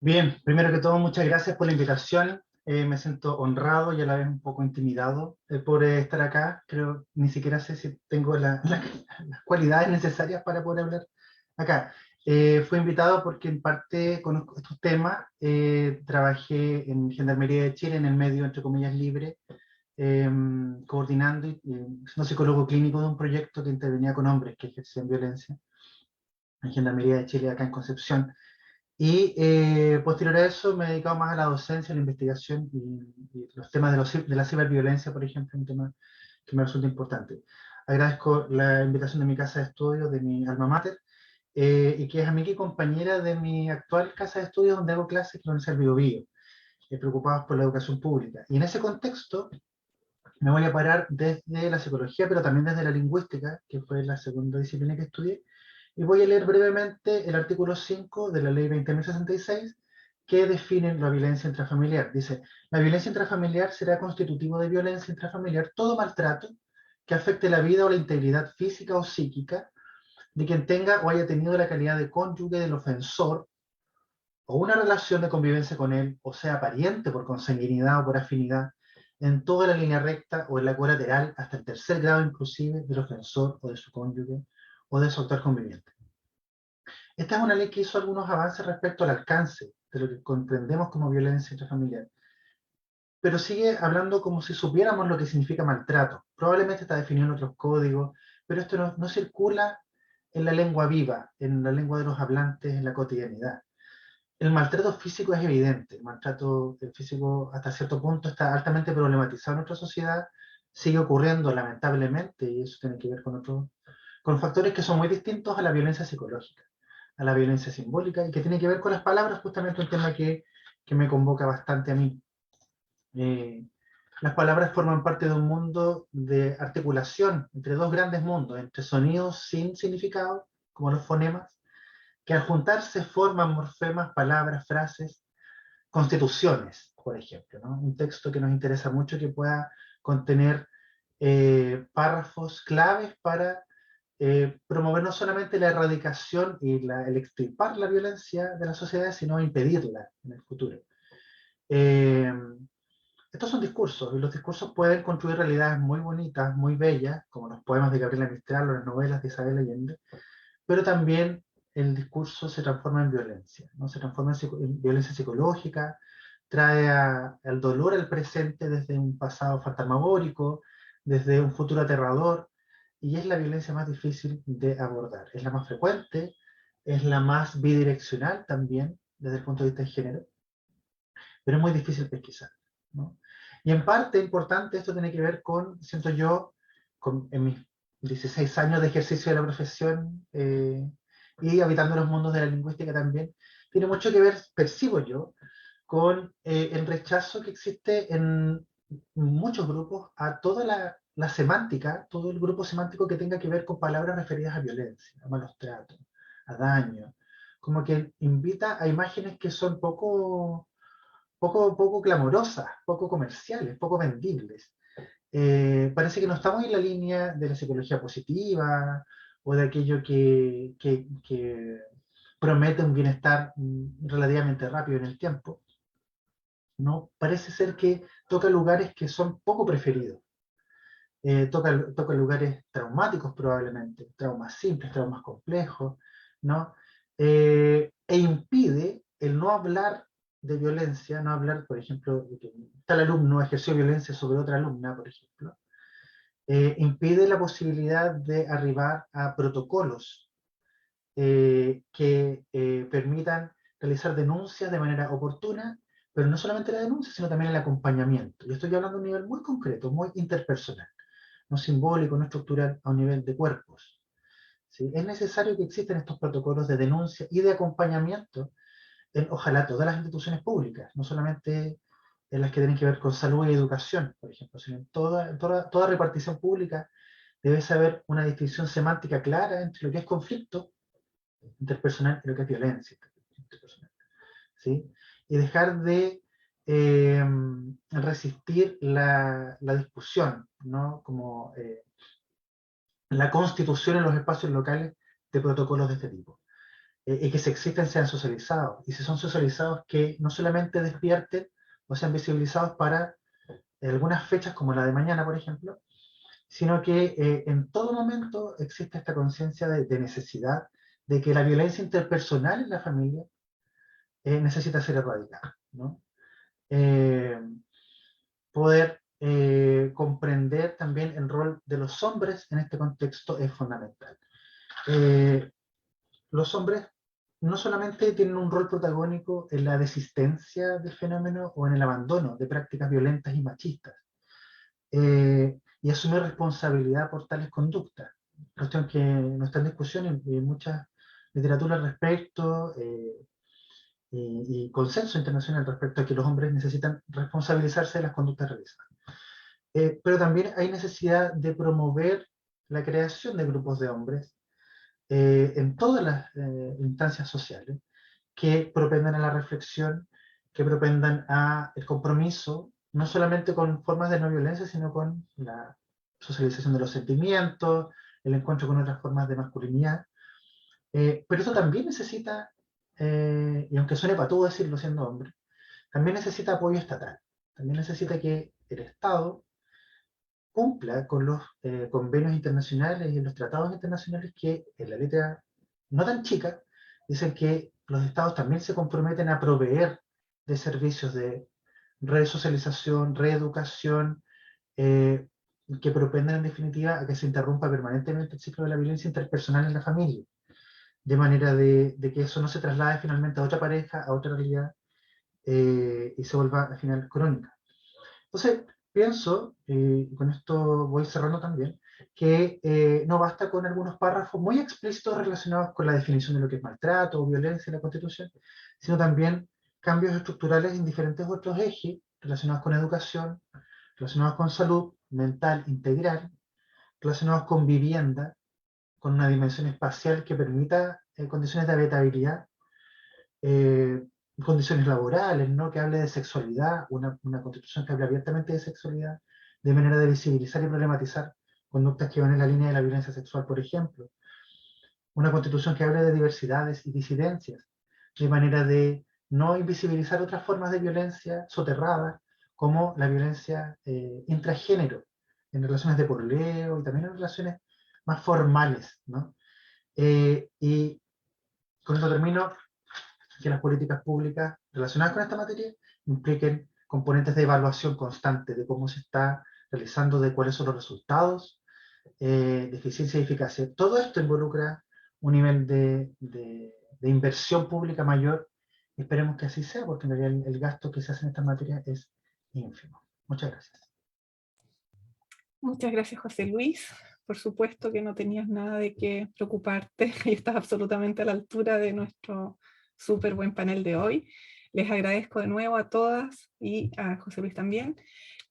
Bien, primero que todo, muchas gracias por la invitación. Me siento honrado y a la vez un poco intimidado por estar acá. Creo, ni siquiera sé si tengo las cualidades necesarias para poder hablar acá. Fui invitado porque en parte conozco estos temas. Trabajé en Gendarmería de Chile, en el medio, entre comillas, libre, coordinando y siendo psicólogo clínico de un proyecto que intervenía con hombres que ejercían violencia en Gendarmería de Chile, acá en Concepción. Y posterior a eso me he dedicado más a la docencia, a la investigación y los temas de la ciberviolencia, por ejemplo, un tema que me resulta importante. Agradezco la invitación de mi casa de estudios, de mi alma mater, y que es amiga y compañera de mi actual casa de estudios donde hago clases, que es la Universidad del Biobío, preocupados por la educación pública. Y en ese contexto me voy a parar desde la psicología, pero también desde la lingüística, que fue la segunda disciplina que estudié, y voy a leer brevemente el artículo 5 de la ley 20.066, que define la violencia intrafamiliar. Dice, la violencia intrafamiliar será constitutivo de violencia intrafamiliar todo maltrato que afecte la vida o la integridad física o psíquica de quien tenga o haya tenido la calidad de cónyuge del ofensor, o una relación de convivencia con él, o sea, pariente por consanguinidad o por afinidad, en toda la línea recta o en la colateral, hasta el tercer grado inclusive del ofensor o de su cónyuge o de su actual conviviente. Esta es una ley que hizo algunos avances respecto al alcance de lo que comprendemos como violencia intrafamiliar, pero sigue hablando como si supiéramos lo que significa maltrato. Probablemente está definido en otros códigos, pero esto no circula en la lengua viva, en la lengua de los hablantes, en la cotidianidad. El maltrato físico es evidente, el maltrato físico hasta cierto punto está altamente problematizado en nuestra sociedad, sigue ocurriendo lamentablemente, y eso tiene que ver con factores que son muy distintos a la violencia psicológica, a la violencia simbólica, y que tiene que ver con las palabras, justamente un tema que me convoca bastante a mí. Las palabras forman parte de un mundo de articulación entre dos grandes mundos, entre sonidos sin significado, como los fonemas, que al juntarse forman morfemas, palabras, frases, constituciones, por ejemplo, ¿no? Un texto que nos interesa mucho que pueda contener párrafos claves para promover no solamente la erradicación y el extirpar la violencia de la sociedad, sino impedirla en el futuro. Estos son discursos, y los discursos pueden construir realidades muy bonitas, muy bellas, como los poemas de Gabriela Mistral o las novelas de Isabel Allende, pero también el discurso se transforma en violencia, ¿no? Se transforma en violencia psicológica, trae al dolor al presente desde un pasado fantasmagórico, desde un futuro aterrador, y es la violencia más difícil de abordar. Es la más frecuente, es la más bidireccional también, desde el punto de vista de género, pero es muy difícil pesquisar, ¿no? Y en parte importante esto tiene que ver con, siento yo, en mis 16 años de ejercicio de la profesión y habitando los mundos de la lingüística también, tiene mucho que ver, percibo yo, con el rechazo que existe en muchos grupos a toda la semántica, todo el grupo semántico que tenga que ver con palabras referidas a violencia, a malos tratos, a daño, como que invita a imágenes que son poco clamorosas, poco comerciales, poco vendibles. Parece que no estamos en la línea de la psicología positiva o de aquello que promete un bienestar relativamente rápido en el tiempo. No, parece ser que toca lugares que son poco preferidos. Toca lugares traumáticos probablemente, traumas simples, traumas complejos, ¿no? E impide el no hablar de violencia, no hablar, por ejemplo, de que tal alumno ejerció violencia sobre otra alumna, por ejemplo, impide la posibilidad de arribar a protocolos que permitan realizar denuncias de manera oportuna, pero no solamente la denuncia, sino también el acompañamiento. Yo estoy hablando a un nivel muy concreto, muy interpersonal, no simbólico, no estructural, a un nivel de cuerpos. ¿Sí? Es necesario que existan estos protocolos de denuncia y de acompañamiento en, ojalá, todas las instituciones públicas, no solamente en las que tienen que ver con salud y educación, por ejemplo, sino en toda repartición pública debe haber una distinción semántica clara entre lo que es conflicto interpersonal y lo que es violencia interpersonal, ¿sí? Y dejar de resistir la discusión, ¿no? Como la constitución en los espacios locales de protocolos de este tipo. Y que si existen sean socializados, y si son socializados que no solamente despierten o sean visibilizados para algunas fechas como la de mañana, por ejemplo, sino que en todo momento existe esta conciencia de necesidad de que la violencia interpersonal en la familia necesita ser erradicada, ¿no? Poder comprender también el rol de los hombres en este contexto es fundamental. Los hombres no solamente tienen un rol protagónico en la desistencia del fenómeno o en el abandono de prácticas violentas y machistas, y asumir responsabilidad por tales conductas, cuestión que no está en discusión y mucha literatura al respecto, y consenso internacional respecto a que los hombres necesitan responsabilizarse de las conductas realizadas. Pero también hay necesidad de promover la creación de grupos de hombres en todas las instancias sociales que propendan a la reflexión, que propendan al compromiso, no solamente con formas de no violencia, sino con la socialización de los sentimientos, el encuentro con otras formas de masculinidad. Pero eso también necesita, y aunque suene patudo decirlo siendo hombre, también necesita apoyo estatal. También necesita que el Estado cumpla con los convenios internacionales y los tratados internacionales que en la letra no tan chica dicen que los estados también se comprometen a proveer de servicios de resocialización, reeducación, que propendan en definitiva a que se interrumpa permanentemente el ciclo de la violencia interpersonal en la familia, de manera de que eso no se traslade finalmente a otra pareja, a otra realidad, y se vuelva al final crónica. Entonces, pienso, y con esto voy cerrando también, que no basta con algunos párrafos muy explícitos relacionados con la definición de lo que es maltrato o violencia en la Constitución, sino también cambios estructurales en diferentes otros ejes relacionados con educación, relacionados con salud mental integral, relacionados con vivienda, con una dimensión espacial que permita condiciones de habitabilidad, condiciones laborales, ¿no? Que hable de sexualidad, una constitución que hable abiertamente de sexualidad, de manera de visibilizar y problematizar conductas que van en la línea de la violencia sexual, por ejemplo. Una constitución que hable de diversidades y disidencias, de manera de no invisibilizar otras formas de violencia soterradas, como la violencia intragénero, en relaciones de pololeo y también en relaciones más formales, ¿no? Y con esto termino, que las políticas públicas relacionadas con esta materia impliquen componentes de evaluación constante de cómo se está realizando, de cuáles son los resultados, de eficiencia y eficacia. Todo esto involucra un nivel de inversión pública mayor. Esperemos que así sea, porque en realidad el gasto que se hace en estas materias es ínfimo. Muchas gracias. Muchas gracias, José Luis. Por supuesto que no tenías nada de qué preocuparte y estás absolutamente a la altura de nuestro súper buen panel de hoy. Les agradezco de nuevo a todas y a José Luis también.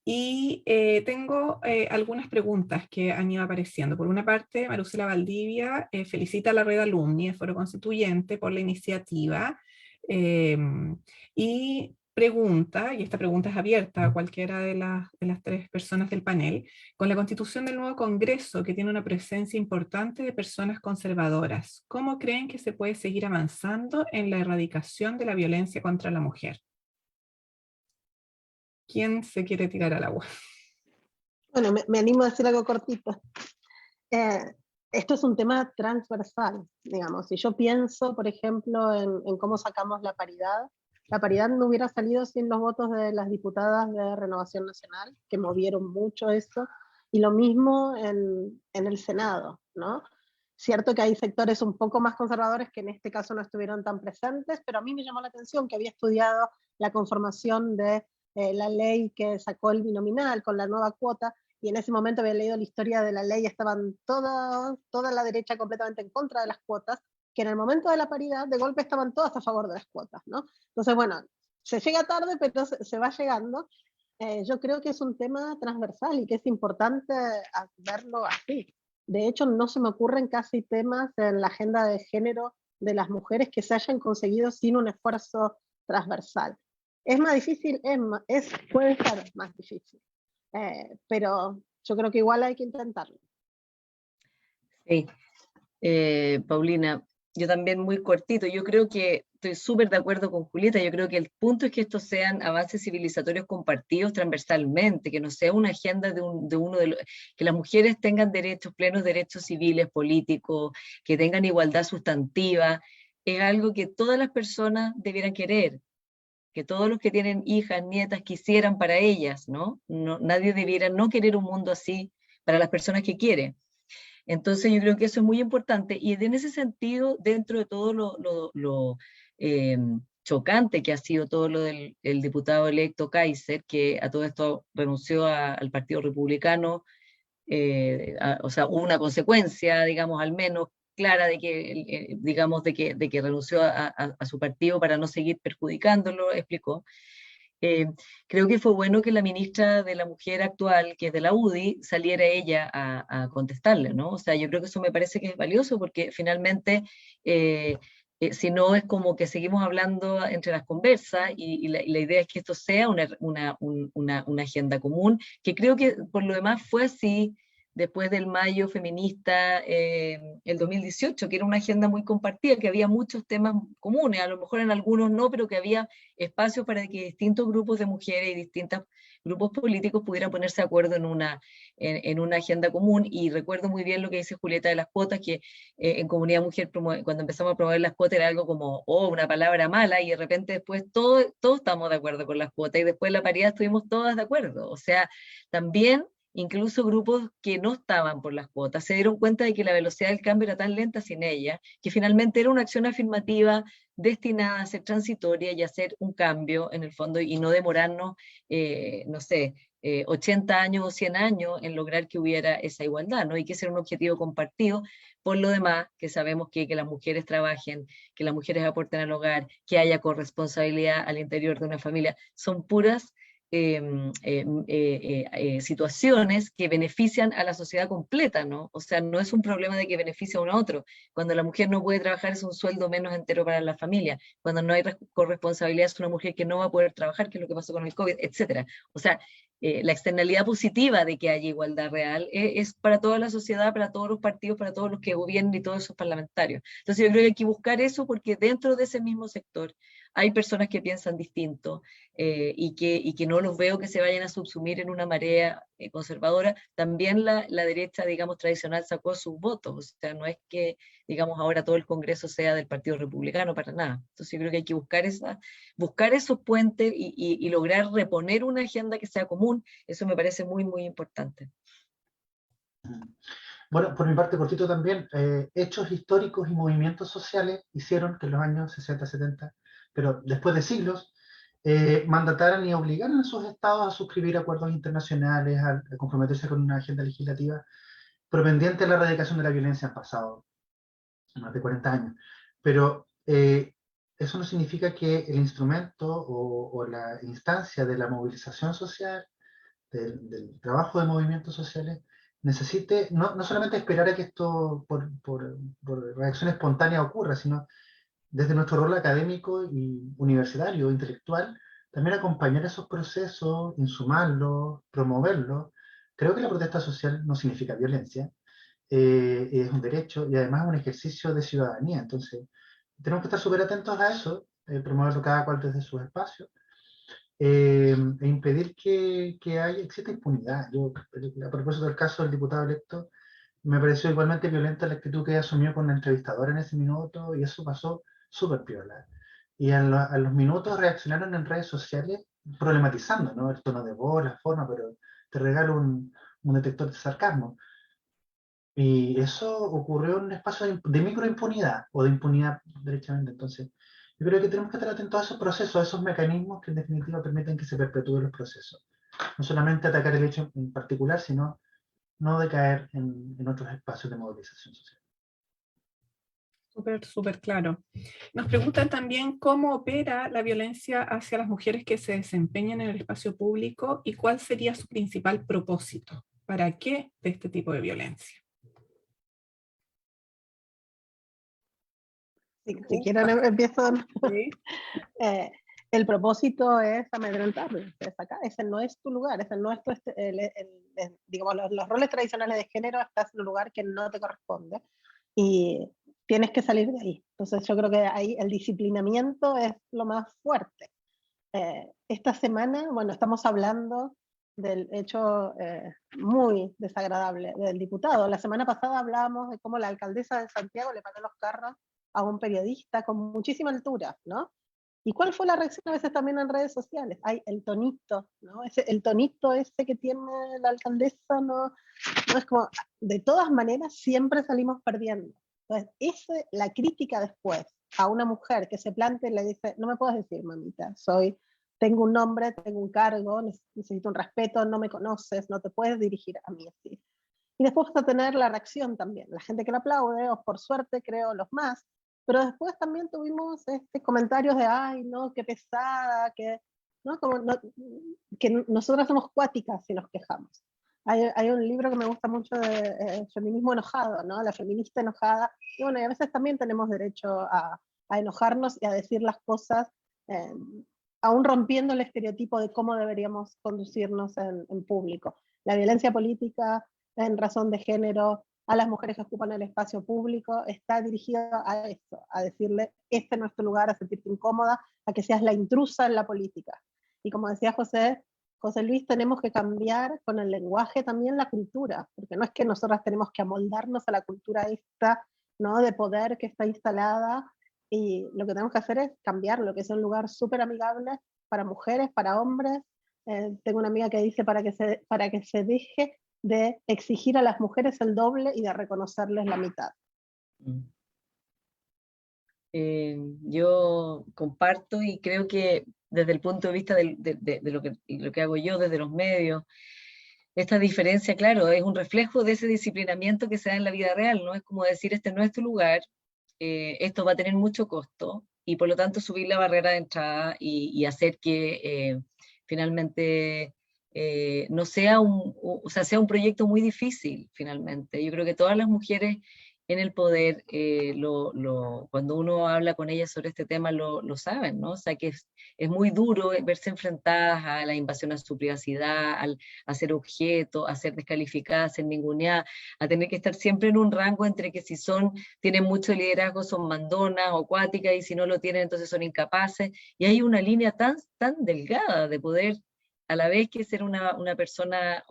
Y tengo algunas preguntas que han ido apareciendo. Por una parte, Marusela Valdivia felicita a la red alumni de Foro Constituyente por la iniciativa y pregunta, y esta pregunta es abierta a cualquiera de las tres personas del panel, con la constitución del nuevo Congreso, que tiene una presencia importante de personas conservadoras, ¿cómo creen que se puede seguir avanzando en la erradicación de la violencia contra la mujer? ¿Quién se quiere tirar al agua? Bueno, me animo a decir algo cortito. Esto es un tema transversal, digamos. Si yo pienso, por ejemplo, en cómo sacamos la paridad no hubiera salido sin los votos de las diputadas de Renovación Nacional, que movieron mucho eso, y lo mismo en el Senado, ¿no? Cierto que hay sectores un poco más conservadores que en este caso no estuvieron tan presentes, pero a mí me llamó la atención que había estudiado la conformación de la ley que sacó el binominal con la nueva cuota, y en ese momento había leído la historia de la ley, estaban toda la derecha completamente en contra de las cuotas, que en el momento de la paridad, de golpe estaban todas a favor de las cuotas, ¿no? Entonces, bueno, se llega tarde, pero se va llegando. Yo creo que es un tema transversal y que es importante verlo así. De hecho, no se me ocurren casi temas en la agenda de género de las mujeres que se hayan conseguido sin un esfuerzo transversal. ¿Es más difícil? Puede ser más difícil, pero yo creo que igual hay que intentarlo. Sí, Paulina, yo también muy cortito, yo creo que estoy súper de acuerdo con Julieta, yo creo que el punto es que estos sean avances civilizatorios compartidos transversalmente, que no sea una agenda que las mujeres tengan derechos, plenos derechos civiles, políticos, que tengan igualdad sustantiva, es algo que todas las personas debieran querer, que todos los que tienen hijas, nietas quisieran para ellas, ¿no? Nadie debiera no querer un mundo así para las personas que quiere. Entonces yo creo que eso es muy importante, y en ese sentido, dentro de todo lo chocante que ha sido todo lo del diputado electo Kaiser, que a todo esto renunció al Partido Republicano, o sea, hubo una consecuencia, digamos, al menos clara de que, digamos, de que renunció a su partido para no seguir perjudicándolo, explicó. Creo que fue bueno que la ministra de la Mujer actual, que es de la UDI, saliera ella a contestarle, ¿no? O sea, yo creo que eso me parece que es valioso, porque finalmente, si no, es como que seguimos hablando entre las conversas, y la idea es que esto sea una agenda común, que creo que por lo demás fue así después del Mayo Feminista, el 2018, que era una agenda muy compartida, que había muchos temas comunes, a lo mejor en algunos no, pero que había espacio para que distintos grupos de mujeres y distintos grupos políticos pudieran ponerse de acuerdo en una agenda común. Y recuerdo muy bien lo que dice Julieta de las cuotas, que en Comunidad Mujer, cuando empezamos a promover las cuotas, era algo como, una palabra mala, y de repente después todos estamos de acuerdo con las cuotas, y después la paridad estuvimos todas de acuerdo. O sea, también incluso grupos que no estaban por las cuotas se dieron cuenta de que la velocidad del cambio era tan lenta sin ella, que finalmente era una acción afirmativa destinada a ser transitoria y a hacer un cambio en el fondo, y no demorarnos, no sé, 80 años o 100 años en lograr que hubiera esa igualdad, ¿no? Y que ese era un objetivo compartido. Por lo demás, que sabemos que las mujeres trabajen, que las mujeres aporten al hogar, que haya corresponsabilidad al interior de una familia, son puras situaciones que benefician a la sociedad completa, ¿no? O sea, no es un problema de que beneficia a uno a otro. Cuando la mujer no puede trabajar, es un sueldo menos entero para la familia. Cuando no hay corresponsabilidad, es una mujer que no va a poder trabajar, que es lo que pasó con el COVID, etc. O sea, la externalidad positiva de que haya igualdad real es para toda la sociedad, para todos los partidos, para todos los que gobiernan y todos esos parlamentarios. Entonces yo creo que hay que buscar eso, porque dentro de ese mismo sector hay personas que piensan distinto y que no los veo que se vayan a subsumir en una marea conservadora. También la derecha, digamos, tradicional sacó sus votos, o sea, no es que, digamos, ahora todo el Congreso sea del Partido Republicano, para nada. Entonces yo creo que hay que buscar esos puentes y lograr reponer una agenda que sea común. Eso me parece muy, muy importante. Bueno, por mi parte, cortito también, hechos históricos y movimientos sociales hicieron que en los años 60, 70, pero después de siglos, mandataran y obligaran a sus estados a suscribir acuerdos internacionales, a comprometerse con una agenda legislativa propendiente a la erradicación de la violencia. Han pasado más de 40 años. Pero eso no significa que el instrumento o la instancia de la movilización social, del trabajo de movimientos sociales, necesite no solamente esperar a que esto por reacción espontánea ocurra, sino desde nuestro rol académico y universitario, intelectual, también acompañar esos procesos, insumarlos, promoverlos. Creo que la protesta social no significa violencia, es un derecho y además es un ejercicio de ciudadanía. Entonces, tenemos que estar súper atentos a eso, promoverlo cada cual desde sus espacios, e impedir que exista impunidad. Yo, a propósito del caso del diputado electo, me pareció igualmente violenta la actitud que asumió con la entrevistadora en ese minuto, y eso pasó súper piola. Y a los minutos reaccionaron en redes sociales problematizando, ¿no? El tono de voz, la forma, pero te regalo un detector de sarcasmo. Y eso ocurrió en un espacio de microimpunidad o de impunidad derechamente. Entonces, yo creo que tenemos que estar atentos a esos procesos, a esos mecanismos que en definitiva permiten que se perpetúen los procesos. No solamente atacar el hecho en particular, sino no decaer en otros espacios de movilización social. Súper, súper claro. Nos preguntan también cómo opera la violencia hacia las mujeres que se desempeñan en el espacio público y cuál sería su principal propósito. ¿Para qué de este tipo de violencia? Si quieren empiezo. ¿Sí? El propósito es amedrentarlos, es acá, ese no es tu lugar, ese no es tu, digamos, los roles tradicionales de género, estás en un lugar que no te corresponde y tienes que salir de ahí. Entonces yo creo que ahí el disciplinamiento es lo más fuerte. Esta semana, bueno, estamos hablando del hecho muy desagradable del diputado. La semana pasada hablábamos de cómo la alcaldesa de Santiago le paró los carros a un periodista con muchísima altura, ¿no? ¿Y cuál fue la reacción a veces también en redes sociales? Hay el tonito, ¿no? El tonito ese que tiene la alcaldesa, ¿no? No es como, de todas maneras siempre salimos perdiendo. Entonces, la crítica después a una mujer que se plantea y le dice, no me puedes decir, mamita, tengo un nombre, tengo un cargo, necesito un respeto, no me conoces, no te puedes dirigir a mí así. Y después vas a tener la reacción también, la gente que la aplaude, o por suerte creo los más, pero después también tuvimos comentarios de, ay, no, qué pesada, ¿no? Que nosotras somos cuáticas si nos quejamos. Hay un libro que me gusta mucho de feminismo enojado, ¿no? La feminista enojada. Y bueno, y a veces también tenemos derecho a enojarnos y a decir las cosas, aún rompiendo el estereotipo de cómo deberíamos conducirnos en público. La violencia política en razón de género a las mujeres que ocupan el espacio público está dirigida a eso, a decirle, este no es tu lugar, a sentirte incómoda, a que seas la intrusa en la política. Y como decía José Luis, tenemos que cambiar con el lenguaje también la cultura, porque no es que nosotras tenemos que amoldarnos a la cultura esta, ¿no? De poder que está instalada, y lo que tenemos que hacer es cambiar lo que es un lugar súper amigable para mujeres, para hombres. Tengo una amiga que dice para que se deje de exigir a las mujeres el doble y de reconocerles la mitad. Yo comparto y creo que desde el punto de vista de lo que hago yo desde los medios, esta diferencia, claro, es un reflejo de ese disciplinamiento que se da en la vida real, ¿no? Es como decir, este no es tu lugar, esto va a tener mucho costo, y por lo tanto subir la barrera de entrada y hacer que finalmente no sea sea un proyecto muy difícil, finalmente. Yo creo que todas las mujeres en el poder, cuando uno habla con ellas sobre este tema lo saben, ¿no? O sea que es muy duro verse enfrentadas a la invasión a su privacidad, a ser objeto, a ser descalificadas, a ser ninguneadas, a tener que estar siempre en un rango entre que si tienen mucho liderazgo son mandonas o cuáticas, y si no lo tienen entonces son incapaces, y hay una línea tan delgada de poder a la vez que ser una persona,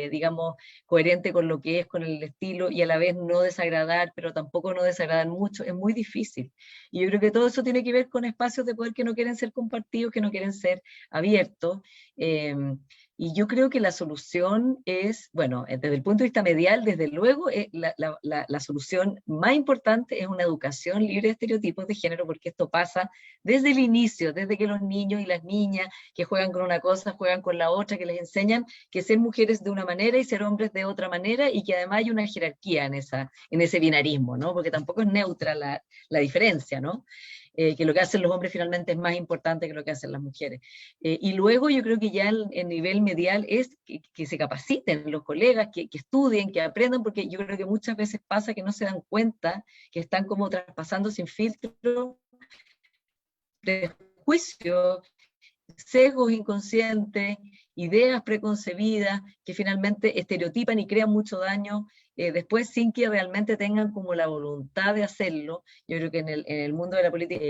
digamos, coherente con lo que es, con el estilo, y a la vez no desagradar, pero tampoco no desagradar mucho, es muy difícil. Y yo creo que todo eso tiene que ver con espacios de poder que no quieren ser compartidos, que no quieren ser abiertos, y yo creo que la solución es, bueno, desde el punto de vista medial, desde luego, la solución más importante es una educación libre de estereotipos de género, porque esto pasa desde el inicio, desde que los niños y las niñas que juegan con una cosa, juegan con la otra, que les enseñan que ser mujeres de una manera y ser hombres de otra manera, y que además hay una jerarquía en ese binarismo, ¿no? Porque tampoco es neutra la diferencia, ¿no? Que lo que hacen los hombres finalmente es más importante que lo que hacen las mujeres. Y luego yo creo que ya el nivel medial es que se capaciten los colegas, que estudien, que aprendan, porque yo creo que muchas veces pasa que no se dan cuenta que están como traspasando sin filtro prejuicios, sesgos inconscientes, ideas preconcebidas que finalmente estereotipan y crean mucho daño después sin que realmente tengan como la voluntad de hacerlo. Yo creo que en el mundo de la política,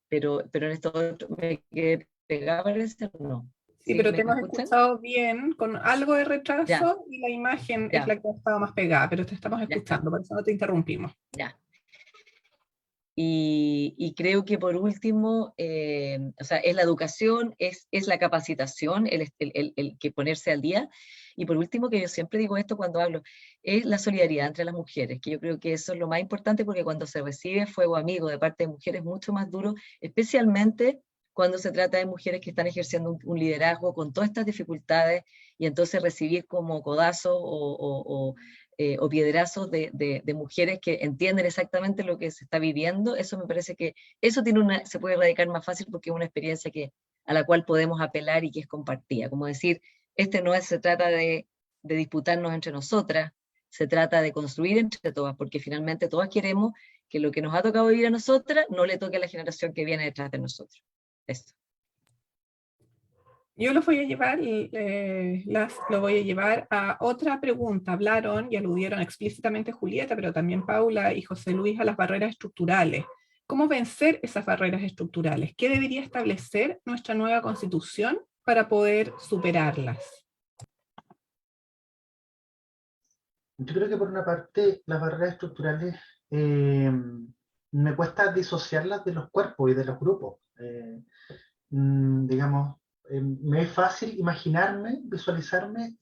pero en esto otro me quedé pegada, parece, no. Sí, pero te hemos escuchan? escuchado bien, con algo de retraso, Ya. y la imagen Ya. es la que ha estado más pegada, pero te estamos Ya está. escuchando, por eso no te interrumpimos. Ya. Y creo que por último, o sea, es la educación, es la capacitación, el que ponerse al día. Y por último, que yo siempre digo esto cuando hablo, es la solidaridad entre las mujeres, que yo creo que eso es lo más importante, porque cuando se recibe fuego amigo de parte de mujeres es mucho más duro, especialmente cuando se trata de mujeres que están ejerciendo un liderazgo con todas estas dificultades, y entonces recibir como codazos o piedrazos de mujeres que entienden exactamente lo que se está viviendo. Eso me parece que eso se puede erradicar más fácil, porque es una experiencia a la cual podemos apelar y que es compartida. Como decir, se trata de disputarnos entre nosotras, se trata de construir entre todas, porque finalmente todas queremos que lo que nos ha tocado vivir a nosotras no le toque a la generación que viene detrás de nosotros. Eso. Yo los voy a llevar, lo voy a llevar a otra pregunta. Hablaron y aludieron explícitamente Julieta, pero también Paula y José Luis, a las barreras estructurales. ¿Cómo vencer esas barreras estructurales? ¿Qué debería establecer nuestra nueva Constitución para poder superarlas? Yo creo que por una parte las barreras estructurales me cuesta disociarlas de los cuerpos y de los grupos. Digamos, me es fácil imaginarme, visualizarme,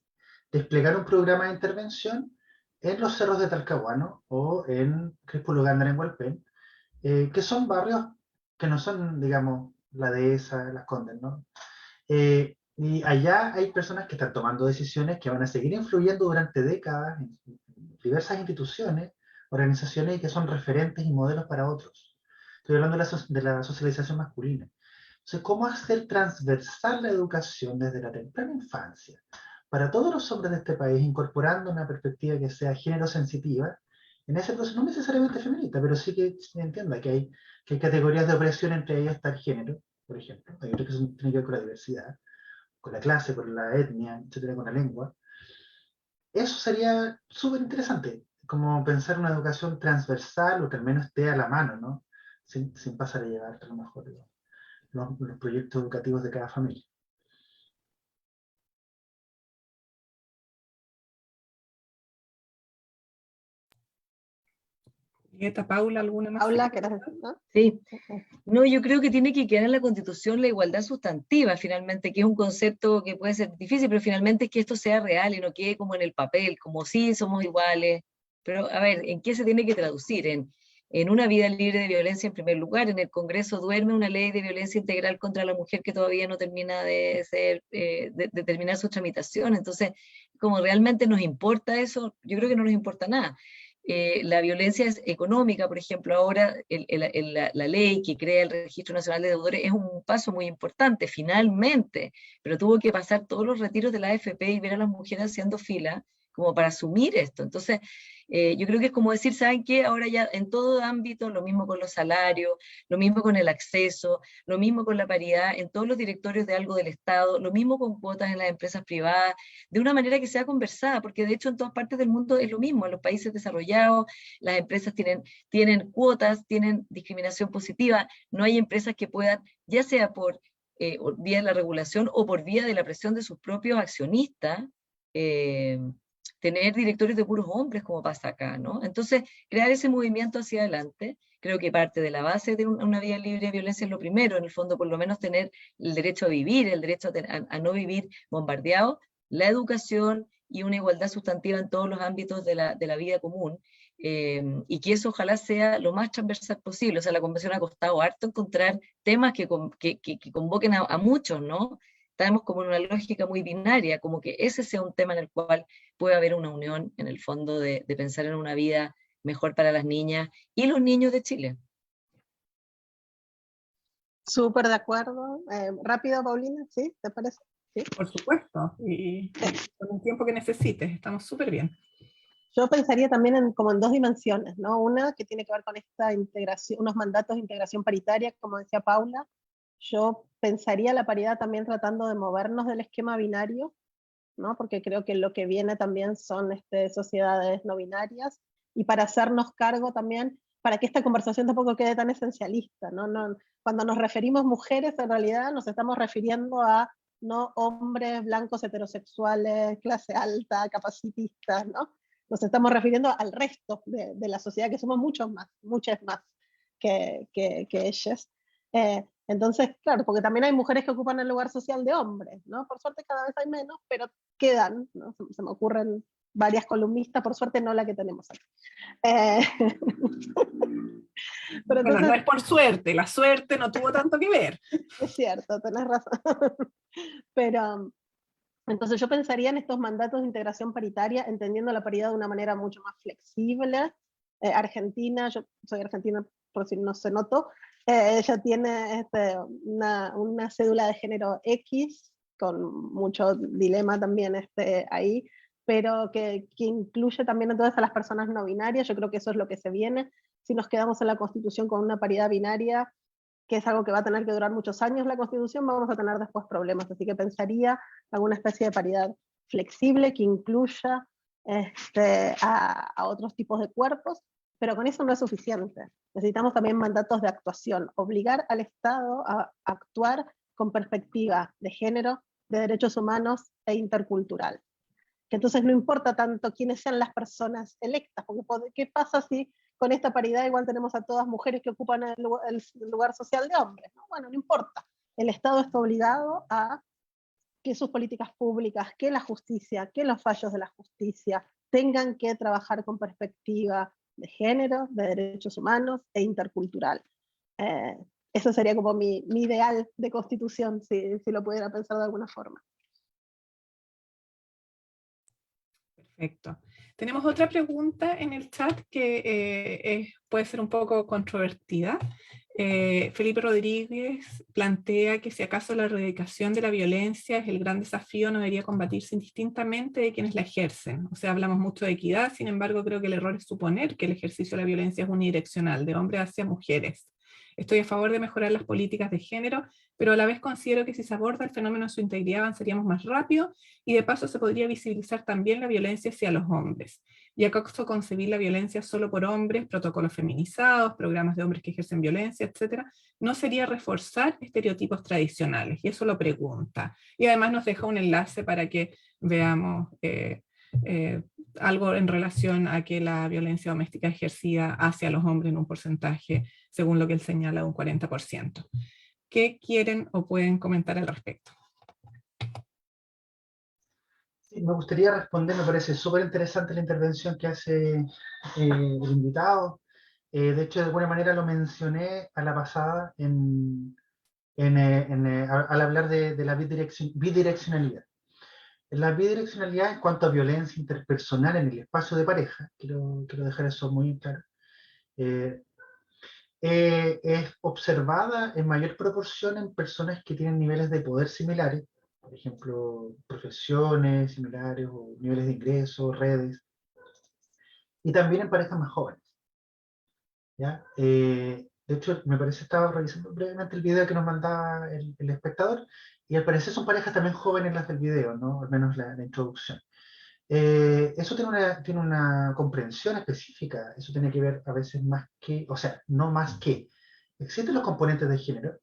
desplegar un programa de intervención en los cerros de Talcahuano o en Crespo Lugándara en Hualpén, que son barrios que no son, digamos, la Dehesa, Las Condes, ¿no? Y allá hay personas que están tomando decisiones que van a seguir influyendo durante décadas en diversas instituciones, organizaciones, y que son referentes y modelos para otros. Estoy hablando de la socialización masculina. Entonces, ¿cómo hacer transversal la educación desde la temprana infancia para todos los hombres de este país, incorporando una perspectiva que sea género sensitiva, en ese proceso, no necesariamente feminista, pero sí que se entienda que hay categorías de opresión, entre ellas está el género, por ejemplo, hay otras que tienen que ver con la diversidad, con la clase, con la etnia, etcétera, con la lengua. Eso sería súper interesante, como pensar una educación transversal, o que al menos esté a la mano, ¿no? Sin pasar a llevar a lo mejor los proyectos educativos de cada familia. Julieta, Paula, ¿alguna más? Paula, ¿querés decir? ¿No? Sí. No, yo creo que tiene que quedar en la Constitución la igualdad sustantiva, finalmente, que es un concepto que puede ser difícil, pero finalmente es que esto sea real y no quede como en el papel, como sí, somos iguales. Pero, a ver, ¿en qué se tiene que traducir? En una vida libre de violencia, en primer lugar. En el Congreso duerme una ley de violencia integral contra la mujer que todavía no termina de terminar su tramitación. Entonces, como realmente nos importa eso, yo creo que no nos importa nada. La violencia es económica, por ejemplo, ahora la ley que crea el Registro Nacional de Deudores es un paso muy importante, finalmente, pero tuvo que pasar todos los retiros de la AFP y ver a las mujeres haciendo fila como para asumir esto. Entonces, yo creo que es como decir, ¿saben qué? Ahora ya en todo ámbito, lo mismo con los salarios, lo mismo con el acceso, lo mismo con la paridad en todos los directorios de algo del Estado, lo mismo con cuotas en las empresas privadas, de una manera que sea conversada, porque de hecho en todas partes del mundo es lo mismo, en los países desarrollados, las empresas tienen cuotas, tienen discriminación positiva, no hay empresas que puedan, ya sea por vía de la regulación o por vía de la presión de sus propios accionistas, tener directorios de puros hombres como pasa acá, ¿no? Entonces, crear ese movimiento hacia adelante, creo que parte de la base de una vida libre de violencia es lo primero, en el fondo por lo menos tener el derecho a vivir, el derecho a no vivir bombardeado, la educación y una igualdad sustantiva en todos los ámbitos de la vida común, y que eso ojalá sea lo más transversal posible. O sea, la convención ha costado harto encontrar temas que convoquen a muchos, ¿no? Estamos como en una lógica muy binaria, como que ese sea un tema en el cual puede haber una unión, en el fondo, de pensar en una vida mejor para las niñas y los niños de Chile. Súper de acuerdo. Rápido, Paulina, ¿sí? ¿Te parece? ¿Sí? Por supuesto, y con el tiempo que necesites, estamos súper bien. Yo pensaría también como en dos dimensiones, ¿no? Una que tiene que ver con esta integración, unos mandatos de integración paritaria, como decía Paula. Yo pensaría la paridad también tratando de movernos del esquema binario, ¿no? Porque creo que lo que viene también son sociedades no binarias, y para hacernos cargo también, para que esta conversación tampoco quede tan esencialista, ¿no? Cuando nos referimos mujeres, en realidad nos estamos refiriendo a no hombres blancos heterosexuales, clase alta, capacitistas, ¿no? Nos estamos refiriendo al resto de la sociedad, que somos muchas más que ellas. Entonces, claro, porque también hay mujeres que ocupan el lugar social de hombres, ¿no? Por suerte cada vez hay menos, pero quedan, ¿no? Se me ocurren varias columnistas, por suerte no la que tenemos aquí. Pero Bueno, entonces, no es por suerte, la suerte no tuvo tanto que ver. es cierto, tenés razón. Pero entonces yo pensaría en estos mandatos de integración paritaria, entendiendo la paridad de una manera mucho más flexible. Argentina, yo soy argentina por si no se notó, ella tiene una cédula de género X, con mucho dilema también ahí, pero que incluye también entonces a las personas no binarias. Yo creo que eso es lo que se viene. Si nos quedamos en la Constitución con una paridad binaria, que es algo que va a tener que durar muchos años la Constitución, vamos a tener después problemas. Así que pensaría alguna especie de paridad flexible que incluya a otros tipos de cuerpos, pero con eso no es suficiente. Necesitamos también mandatos de actuación, obligar al Estado a actuar con perspectiva de género, de derechos humanos e intercultural. Que entonces no importa tanto quiénes sean las personas electas, porque ¿qué pasa si con esta paridad igual tenemos a todas mujeres que ocupan el lugar social de hombres? ¿No? Bueno, no importa. El Estado está obligado a que sus políticas públicas, que la justicia, que los fallos de la justicia tengan que trabajar con perspectiva de género, de derechos humanos e intercultural. Eso sería como mi ideal de constitución, si lo pudiera pensar de alguna forma. Perfecto. Tenemos otra pregunta en el chat que puede ser un poco controvertida. Felipe Rodríguez plantea que si acaso la erradicación de la violencia es el gran desafío, no debería combatirse indistintamente de quienes la ejercen. O sea, hablamos mucho de equidad, sin embargo creo que el error es suponer que el ejercicio de la violencia es unidireccional, de hombres hacia mujeres. Estoy a favor de mejorar las políticas de género, pero a la vez considero que si se aborda el fenómeno en su integridad avanzaríamos más rápido, y de paso se podría visibilizar también la violencia hacia los hombres. ¿Y acaso concebir la violencia solo por hombres, protocolos feminizados, programas de hombres que ejercen violencia, etcétera, no sería reforzar estereotipos tradicionales? Y eso lo pregunta. Y además nos deja un enlace para que veamos algo en relación a que la violencia doméstica ejercida hacia los hombres en un porcentaje, según lo que él señala, de un 40%. ¿Qué quieren o pueden comentar al respecto? Sí, me gustaría responder, me parece súper interesante la intervención que hace el invitado. De hecho, de alguna manera lo mencioné a la pasada al hablar de la bidireccionalidad. La bidireccionalidad en cuanto a violencia interpersonal en el espacio de pareja, quiero dejar eso muy claro, es observada en mayor proporción en personas que tienen niveles de poder similares, por ejemplo, profesiones similares o niveles de ingresos, redes, y también en parejas más jóvenes. ¿Ya? De hecho, me parece, estaba revisando brevemente el video que nos mandaba el espectador, y al parecer son parejas también jóvenes las del video, ¿no? Al menos la introducción. Eso tiene una comprensión específica, eso tiene que ver a veces más que, o sea, no más que. Existen los componentes de género,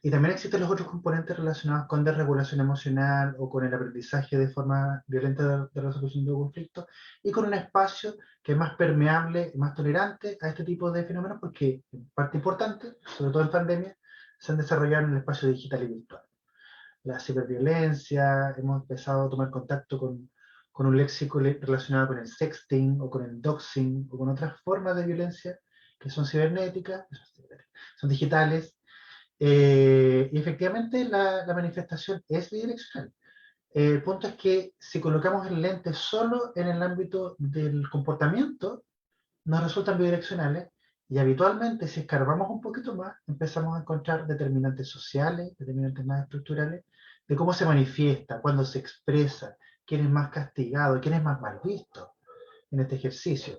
y también existen los otros componentes relacionados con desregulación emocional o con el aprendizaje de forma violenta de resolución de conflictos, y con un espacio que es más permeable, más tolerante a este tipo de fenómenos, porque en parte importante, sobre todo en pandemia, se han desarrollado en el espacio digital y virtual. La ciberviolencia, hemos empezado a tomar contacto con un léxico relacionado con el sexting o con el doxing o con otras formas de violencia que son cibernéticas, son digitales. Y efectivamente la manifestación es bidireccional. El punto es que si colocamos el lente solo en el ámbito del comportamiento, nos resultan bidireccionales, y habitualmente si escarbamos un poquito más, empezamos a encontrar determinantes sociales, determinantes más estructurales, de cómo se manifiesta, cuándo se expresa, quién es más castigado, quién es más mal visto en este ejercicio.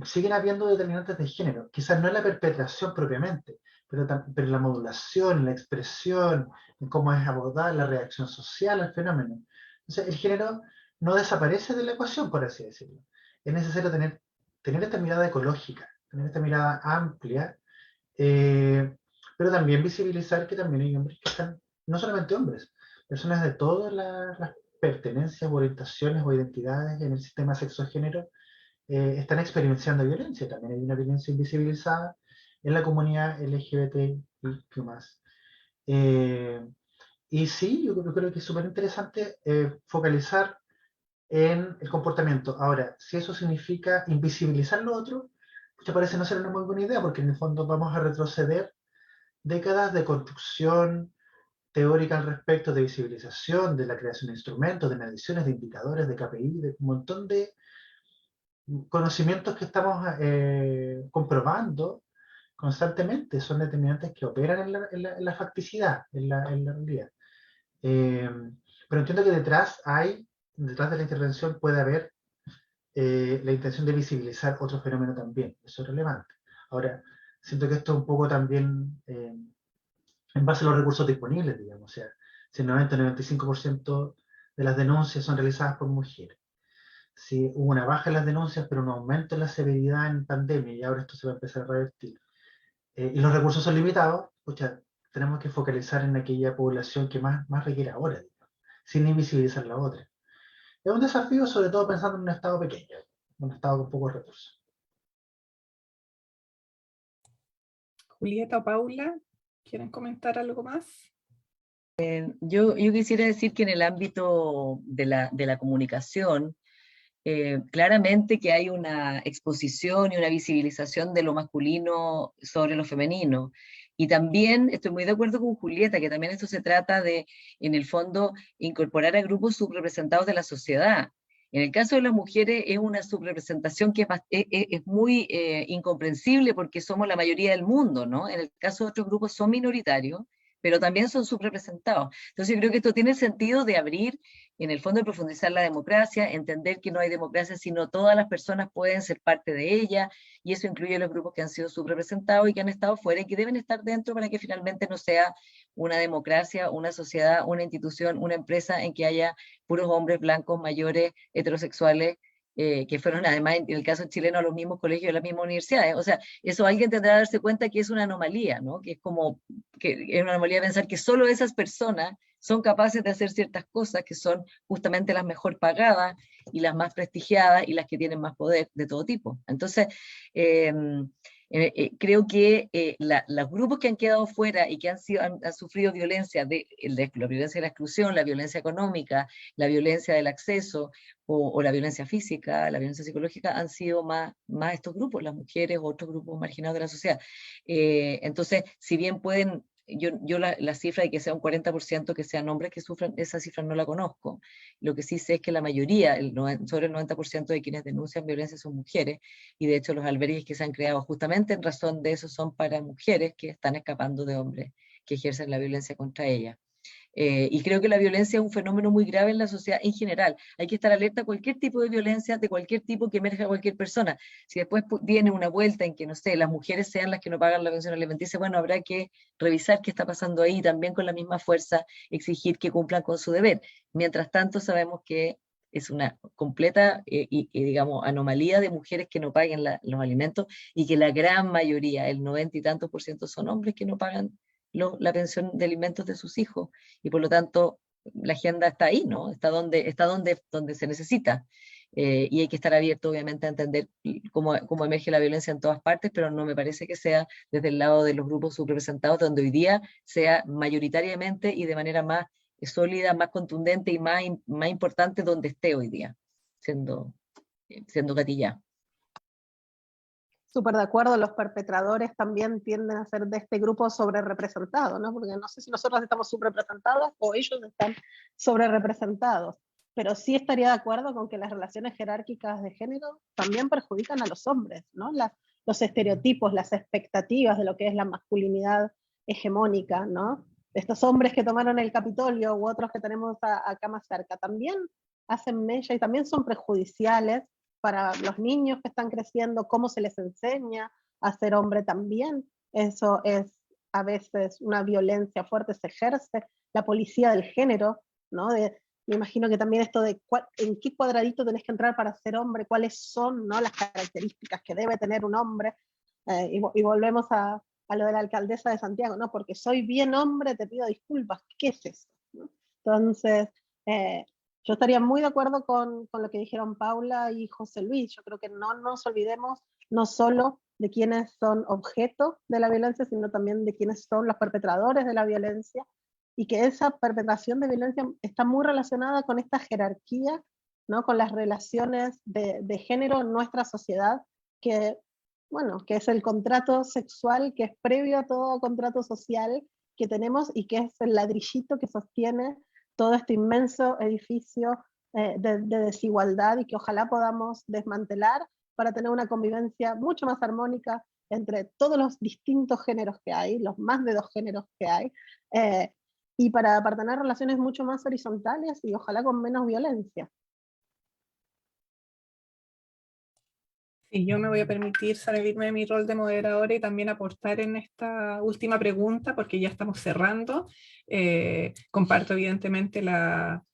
Siguen habiendo determinantes de género, quizás no en la perpetración propiamente, pero en la modulación, en la expresión, en cómo es abordada la reacción social al fenómeno. Entonces, el género no desaparece de la ecuación, por así decirlo. Es necesario tener esta mirada ecológica, tener esta mirada amplia, pero también visibilizar que también hay hombres que están, no solamente hombres, personas de todas las pertenencias, orientaciones o identidades en el sistema sexo-género, están experimentando violencia. También hay una violencia invisibilizada en la comunidad LGBTI+. Y sí, yo creo que es súper interesante focalizar en el comportamiento. Ahora, si eso significa invisibilizar lo otro, te parece no ser una muy buena idea, porque en el fondo vamos a retroceder décadas de construcción teórica al respecto, de visibilización, de la creación de instrumentos, de mediciones, de indicadores, de KPI, de un montón de conocimientos que estamos comprobando constantemente, son determinantes que operan en la facticidad, en la realidad. Pero entiendo que detrás de la intervención puede haber la intención de visibilizar otro fenómeno también, eso es relevante. Ahora, siento que esto es un poco también en base a los recursos disponibles, digamos, o sea, si el 90-95% de las denuncias son realizadas por mujeres, si hubo una baja en las denuncias, pero un aumento en la severidad en pandemia, y ahora esto se va a empezar a revertir, y los recursos son limitados, pucha, tenemos que focalizar en aquella población que más requiere ahora, digamos, sin invisibilizar la otra. Es un desafío, sobre todo pensando en un estado pequeño, un estado con pocos recursos. Julieta o Paula, ¿quieren comentar algo más? Yo quisiera decir que en el ámbito de la comunicación, claramente que hay una exposición y una visibilización de lo masculino sobre lo femenino. Y también estoy muy de acuerdo con Julieta, que también esto se trata de, en el fondo, incorporar a grupos subrepresentados de la sociedad. En el caso de las mujeres es una subrepresentación que es muy incomprensible porque somos la mayoría del mundo, ¿no? En el caso de otros grupos son minoritarios, pero también son subrepresentados. Entonces yo creo que esto tiene sentido de abrir, en el fondo de profundizar la democracia, entender que no hay democracia, sino todas las personas pueden ser parte de ella, y eso incluye los grupos que han sido subrepresentados y que han estado fuera y que deben estar dentro para que finalmente no sea una democracia, una sociedad, una institución, una empresa en que haya puros hombres blancos, mayores, heterosexuales, que fueron además, en el caso chileno, a los mismos colegios, a las mismas universidades. O sea, eso alguien tendrá que darse cuenta que es una anomalía, ¿no? Que es como, que es una anomalía pensar que solo esas personas son capaces de hacer ciertas cosas que son justamente las mejor pagadas y las más prestigiadas y las que tienen más poder de todo tipo. Entonces, creo que los grupos que han quedado fuera y que han sufrido violencia, la violencia de la exclusión, la violencia económica, la violencia del acceso o la violencia física, la violencia psicológica, han sido más estos grupos, las mujeres o otros grupos marginados de la sociedad. Entonces, si bien pueden, yo la cifra de que sea un 40% que sean hombres que sufran, esa cifra no la conozco. Lo que sí sé es que la mayoría, sobre el 90% de quienes denuncian violencia son mujeres, y de hecho los albergues que se han creado justamente en razón de eso son para mujeres que están escapando de hombres que ejercen la violencia contra ellas. Y creo que la violencia es un fenómeno muy grave en la sociedad en general. Hay que estar alerta a cualquier tipo de violencia, de cualquier tipo que emerja cualquier persona. Si después viene una vuelta en que, no sé, las mujeres sean las que no pagan la pensión alimenticia, bueno, habrá que revisar qué está pasando ahí y también con la misma fuerza exigir que cumplan con su deber. Mientras tanto, sabemos que es una completa digamos, anomalía de mujeres que no paguen los alimentos y que la gran mayoría, el 90 y tantos %, son hombres que no pagan la pensión de alimentos de sus hijos, y por lo tanto la agenda está ahí, ¿no? Está donde se necesita, y hay que estar abierto obviamente a entender cómo emerge la violencia en todas partes, pero no me parece que sea desde el lado de los grupos subrepresentados, donde hoy día sea mayoritariamente y de manera más sólida, más contundente y más importante donde esté hoy día, siendo gatillada. Súper de acuerdo, los perpetradores también tienden a ser de este grupo sobre-representado, ¿no? Porque no sé si nosotros estamos subrepresentadas o ellos están sobre-representados, pero sí estaría de acuerdo con que las relaciones jerárquicas de género también perjudican a los hombres, ¿no? Los estereotipos, las expectativas de lo que es la masculinidad hegemónica, ¿no? Estos hombres que tomaron el Capitolio u otros que tenemos acá más cerca, también hacen mella y también son prejudiciales para los niños que están creciendo, cómo se les enseña a ser hombre también. Eso es a veces una violencia fuerte, se ejerce la policía del género, ¿no? Me imagino que también esto de en qué cuadradito tenés que entrar para ser hombre, cuáles son, ¿no?, las características que debe tener un hombre, y volvemos a lo de la alcaldesa de Santiago, ¿no? Porque soy bien hombre, te pido disculpas, ¿qué es eso? ¿No? Entonces, yo estaría muy de acuerdo con lo que dijeron Paula y José Luis. Yo creo que no nos olvidemos no solo de quienes son objeto de la violencia, sino también de quienes son los perpetradores de la violencia, y que esa perpetración de violencia está muy relacionada con esta jerarquía, ¿no?, con las relaciones de género en nuestra sociedad, que, bueno, que es el contrato sexual, que es previo a todo contrato social que tenemos y que es el ladrillito que sostiene todo este inmenso edificio de desigualdad, y que ojalá podamos desmantelar para tener una convivencia mucho más armónica entre todos los distintos géneros que hay, los más de 2 géneros que hay, y para tener relaciones mucho más horizontales y ojalá con menos violencia. Sí, yo me voy a permitir salirme de mi rol de moderadora y también aportar en esta última pregunta, porque ya estamos cerrando. Comparto evidentemente la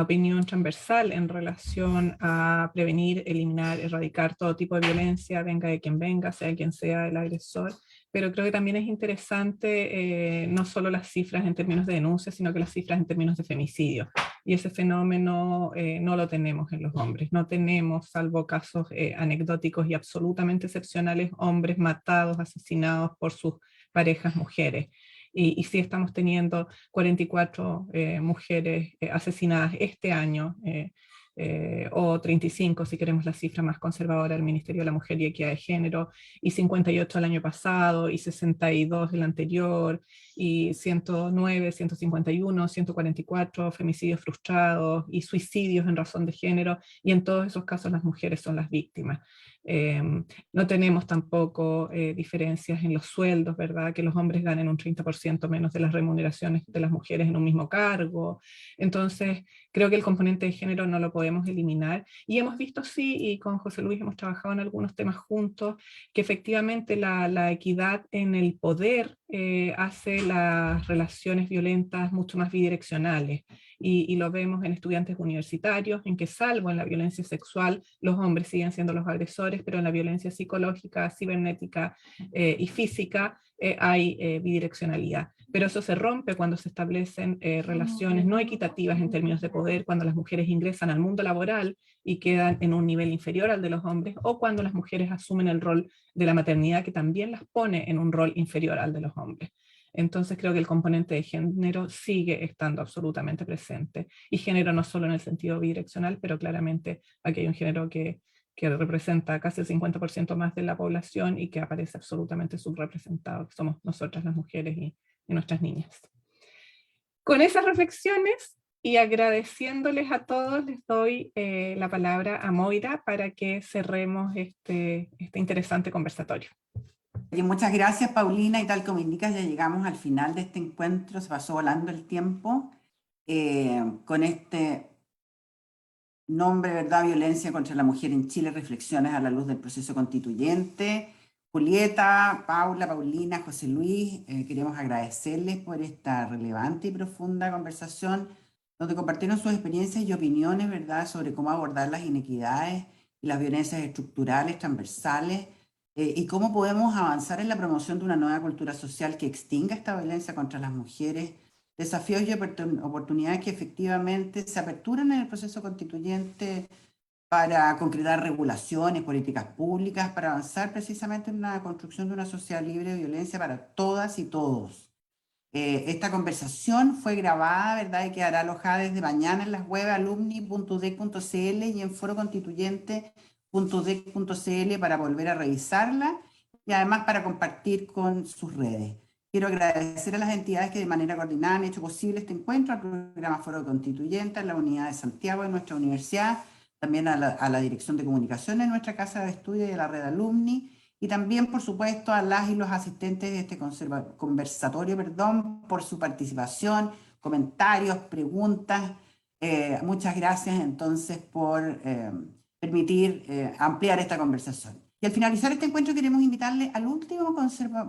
opinión transversal en relación a prevenir, eliminar, erradicar todo tipo de violencia, venga de quien venga, sea quien sea el agresor, pero creo que también es interesante no solo las cifras en términos de denuncia, sino que las cifras en términos de femicidio. Y ese fenómeno no lo tenemos en los hombres. No tenemos, salvo casos anecdóticos y absolutamente excepcionales, hombres matados, asesinados por sus parejas mujeres. Y sí estamos teniendo 44 mujeres asesinadas este año, o 35 si queremos la cifra más conservadora del Ministerio de la Mujer y Equidad de Género, y 58 el año pasado, y 62 el anterior, y 109, 151, 144 femicidios frustrados y suicidios en razón de género, y en todos esos casos las mujeres son las víctimas. No tenemos tampoco diferencias en los sueldos, ¿verdad? Que los hombres ganen un 30% menos de las remuneraciones de las mujeres en un mismo cargo. Entonces, creo que el componente de género no lo podemos eliminar, y hemos visto, sí, y con José Luis hemos trabajado en algunos temas juntos, que efectivamente la equidad en el poder hace las relaciones violentas mucho más bidireccionales, y lo vemos en estudiantes universitarios, en que salvo en la violencia sexual, los hombres siguen siendo los agresores, pero en la violencia psicológica, cibernética y física hay bidireccionalidad. Pero eso se rompe cuando se establecen relaciones no equitativas en términos de poder, cuando las mujeres ingresan al mundo laboral y quedan en un nivel inferior al de los hombres, o cuando las mujeres asumen el rol de la maternidad, que también las pone en un rol inferior al de los hombres. Entonces creo que el componente de género sigue estando absolutamente presente, y género no solo en el sentido bidireccional, pero claramente aquí hay un género que representa casi el 50% más de la población y que aparece absolutamente subrepresentado, que somos nosotras las mujeres y nuestras niñas. Con esas reflexiones y agradeciéndoles a todos, les doy la palabra a Moira para que cerremos este interesante conversatorio. Oye, muchas gracias, Paulina, y tal como indicas, ya llegamos al final de este encuentro, se pasó volando el tiempo, con este nombre, ¿verdad? Violencia contra la mujer en Chile, reflexiones a la luz del proceso constituyente. Julieta, Paula, Paulina, José Luis, queremos agradecerles por esta relevante y profunda conversación, donde compartieron sus experiencias y opiniones, ¿verdad?, sobre cómo abordar las inequidades y las violencias estructurales, transversales, y cómo podemos avanzar en la promoción de una nueva cultura social que extinga esta violencia contra las mujeres, desafíos y oportunidades que efectivamente se aperturan en el proceso constituyente para concretar regulaciones, políticas públicas, para avanzar precisamente en la construcción de una sociedad libre de violencia para todas y todos. Esta conversación fue grabada, ¿verdad?, y quedará alojada desde mañana en las web alumni.udec.cl y en foroconstituyente.udec.cl para volver a revisarla y además para compartir con sus redes. Quiero agradecer a las entidades que de manera coordinada han hecho posible este encuentro, al programa Foro Constituyente, a la Unidad de Santiago de nuestra universidad, también a la Dirección de Comunicación de nuestra Casa de Estudio y a la Red Alumni, y también, por supuesto, a las y los asistentes de este conversatorio, por su participación, comentarios, preguntas. Muchas gracias, entonces, por permitir ampliar esta conversación. Y al finalizar este encuentro queremos invitarle al último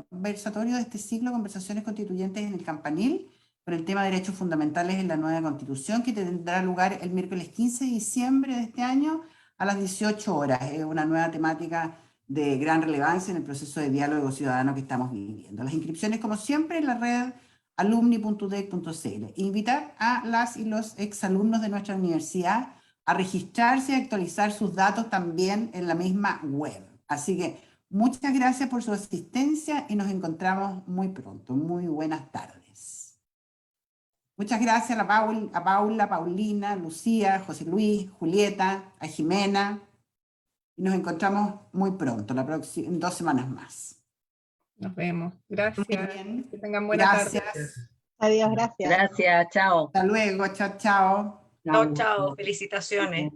conversatorio de este ciclo, Conversaciones Constituyentes en el Campanil, por el tema de derechos fundamentales en la nueva Constitución, que tendrá lugar el miércoles 15 de diciembre de este año a las 18 horas. Es una nueva temática de gran relevancia en el proceso de diálogo ciudadano que estamos viviendo. Las inscripciones, como siempre, en la red alumni.udec.cl. Invitar a las y los exalumnos de nuestra universidad a registrarse y actualizar sus datos también en la misma web. Así que muchas gracias por su asistencia y nos encontramos muy pronto. Muy buenas tardes. Muchas gracias a Paula, Paulina, Lucía, José Luis, Julieta, a Jimena. Y nos encontramos muy pronto, en 2 semanas más. Nos vemos. Gracias. Muy bien. Que tengan buena tarde. Gracias. Adiós, gracias. Gracias, chao. Hasta luego. Chao, chao. Chao, chao. Felicitaciones.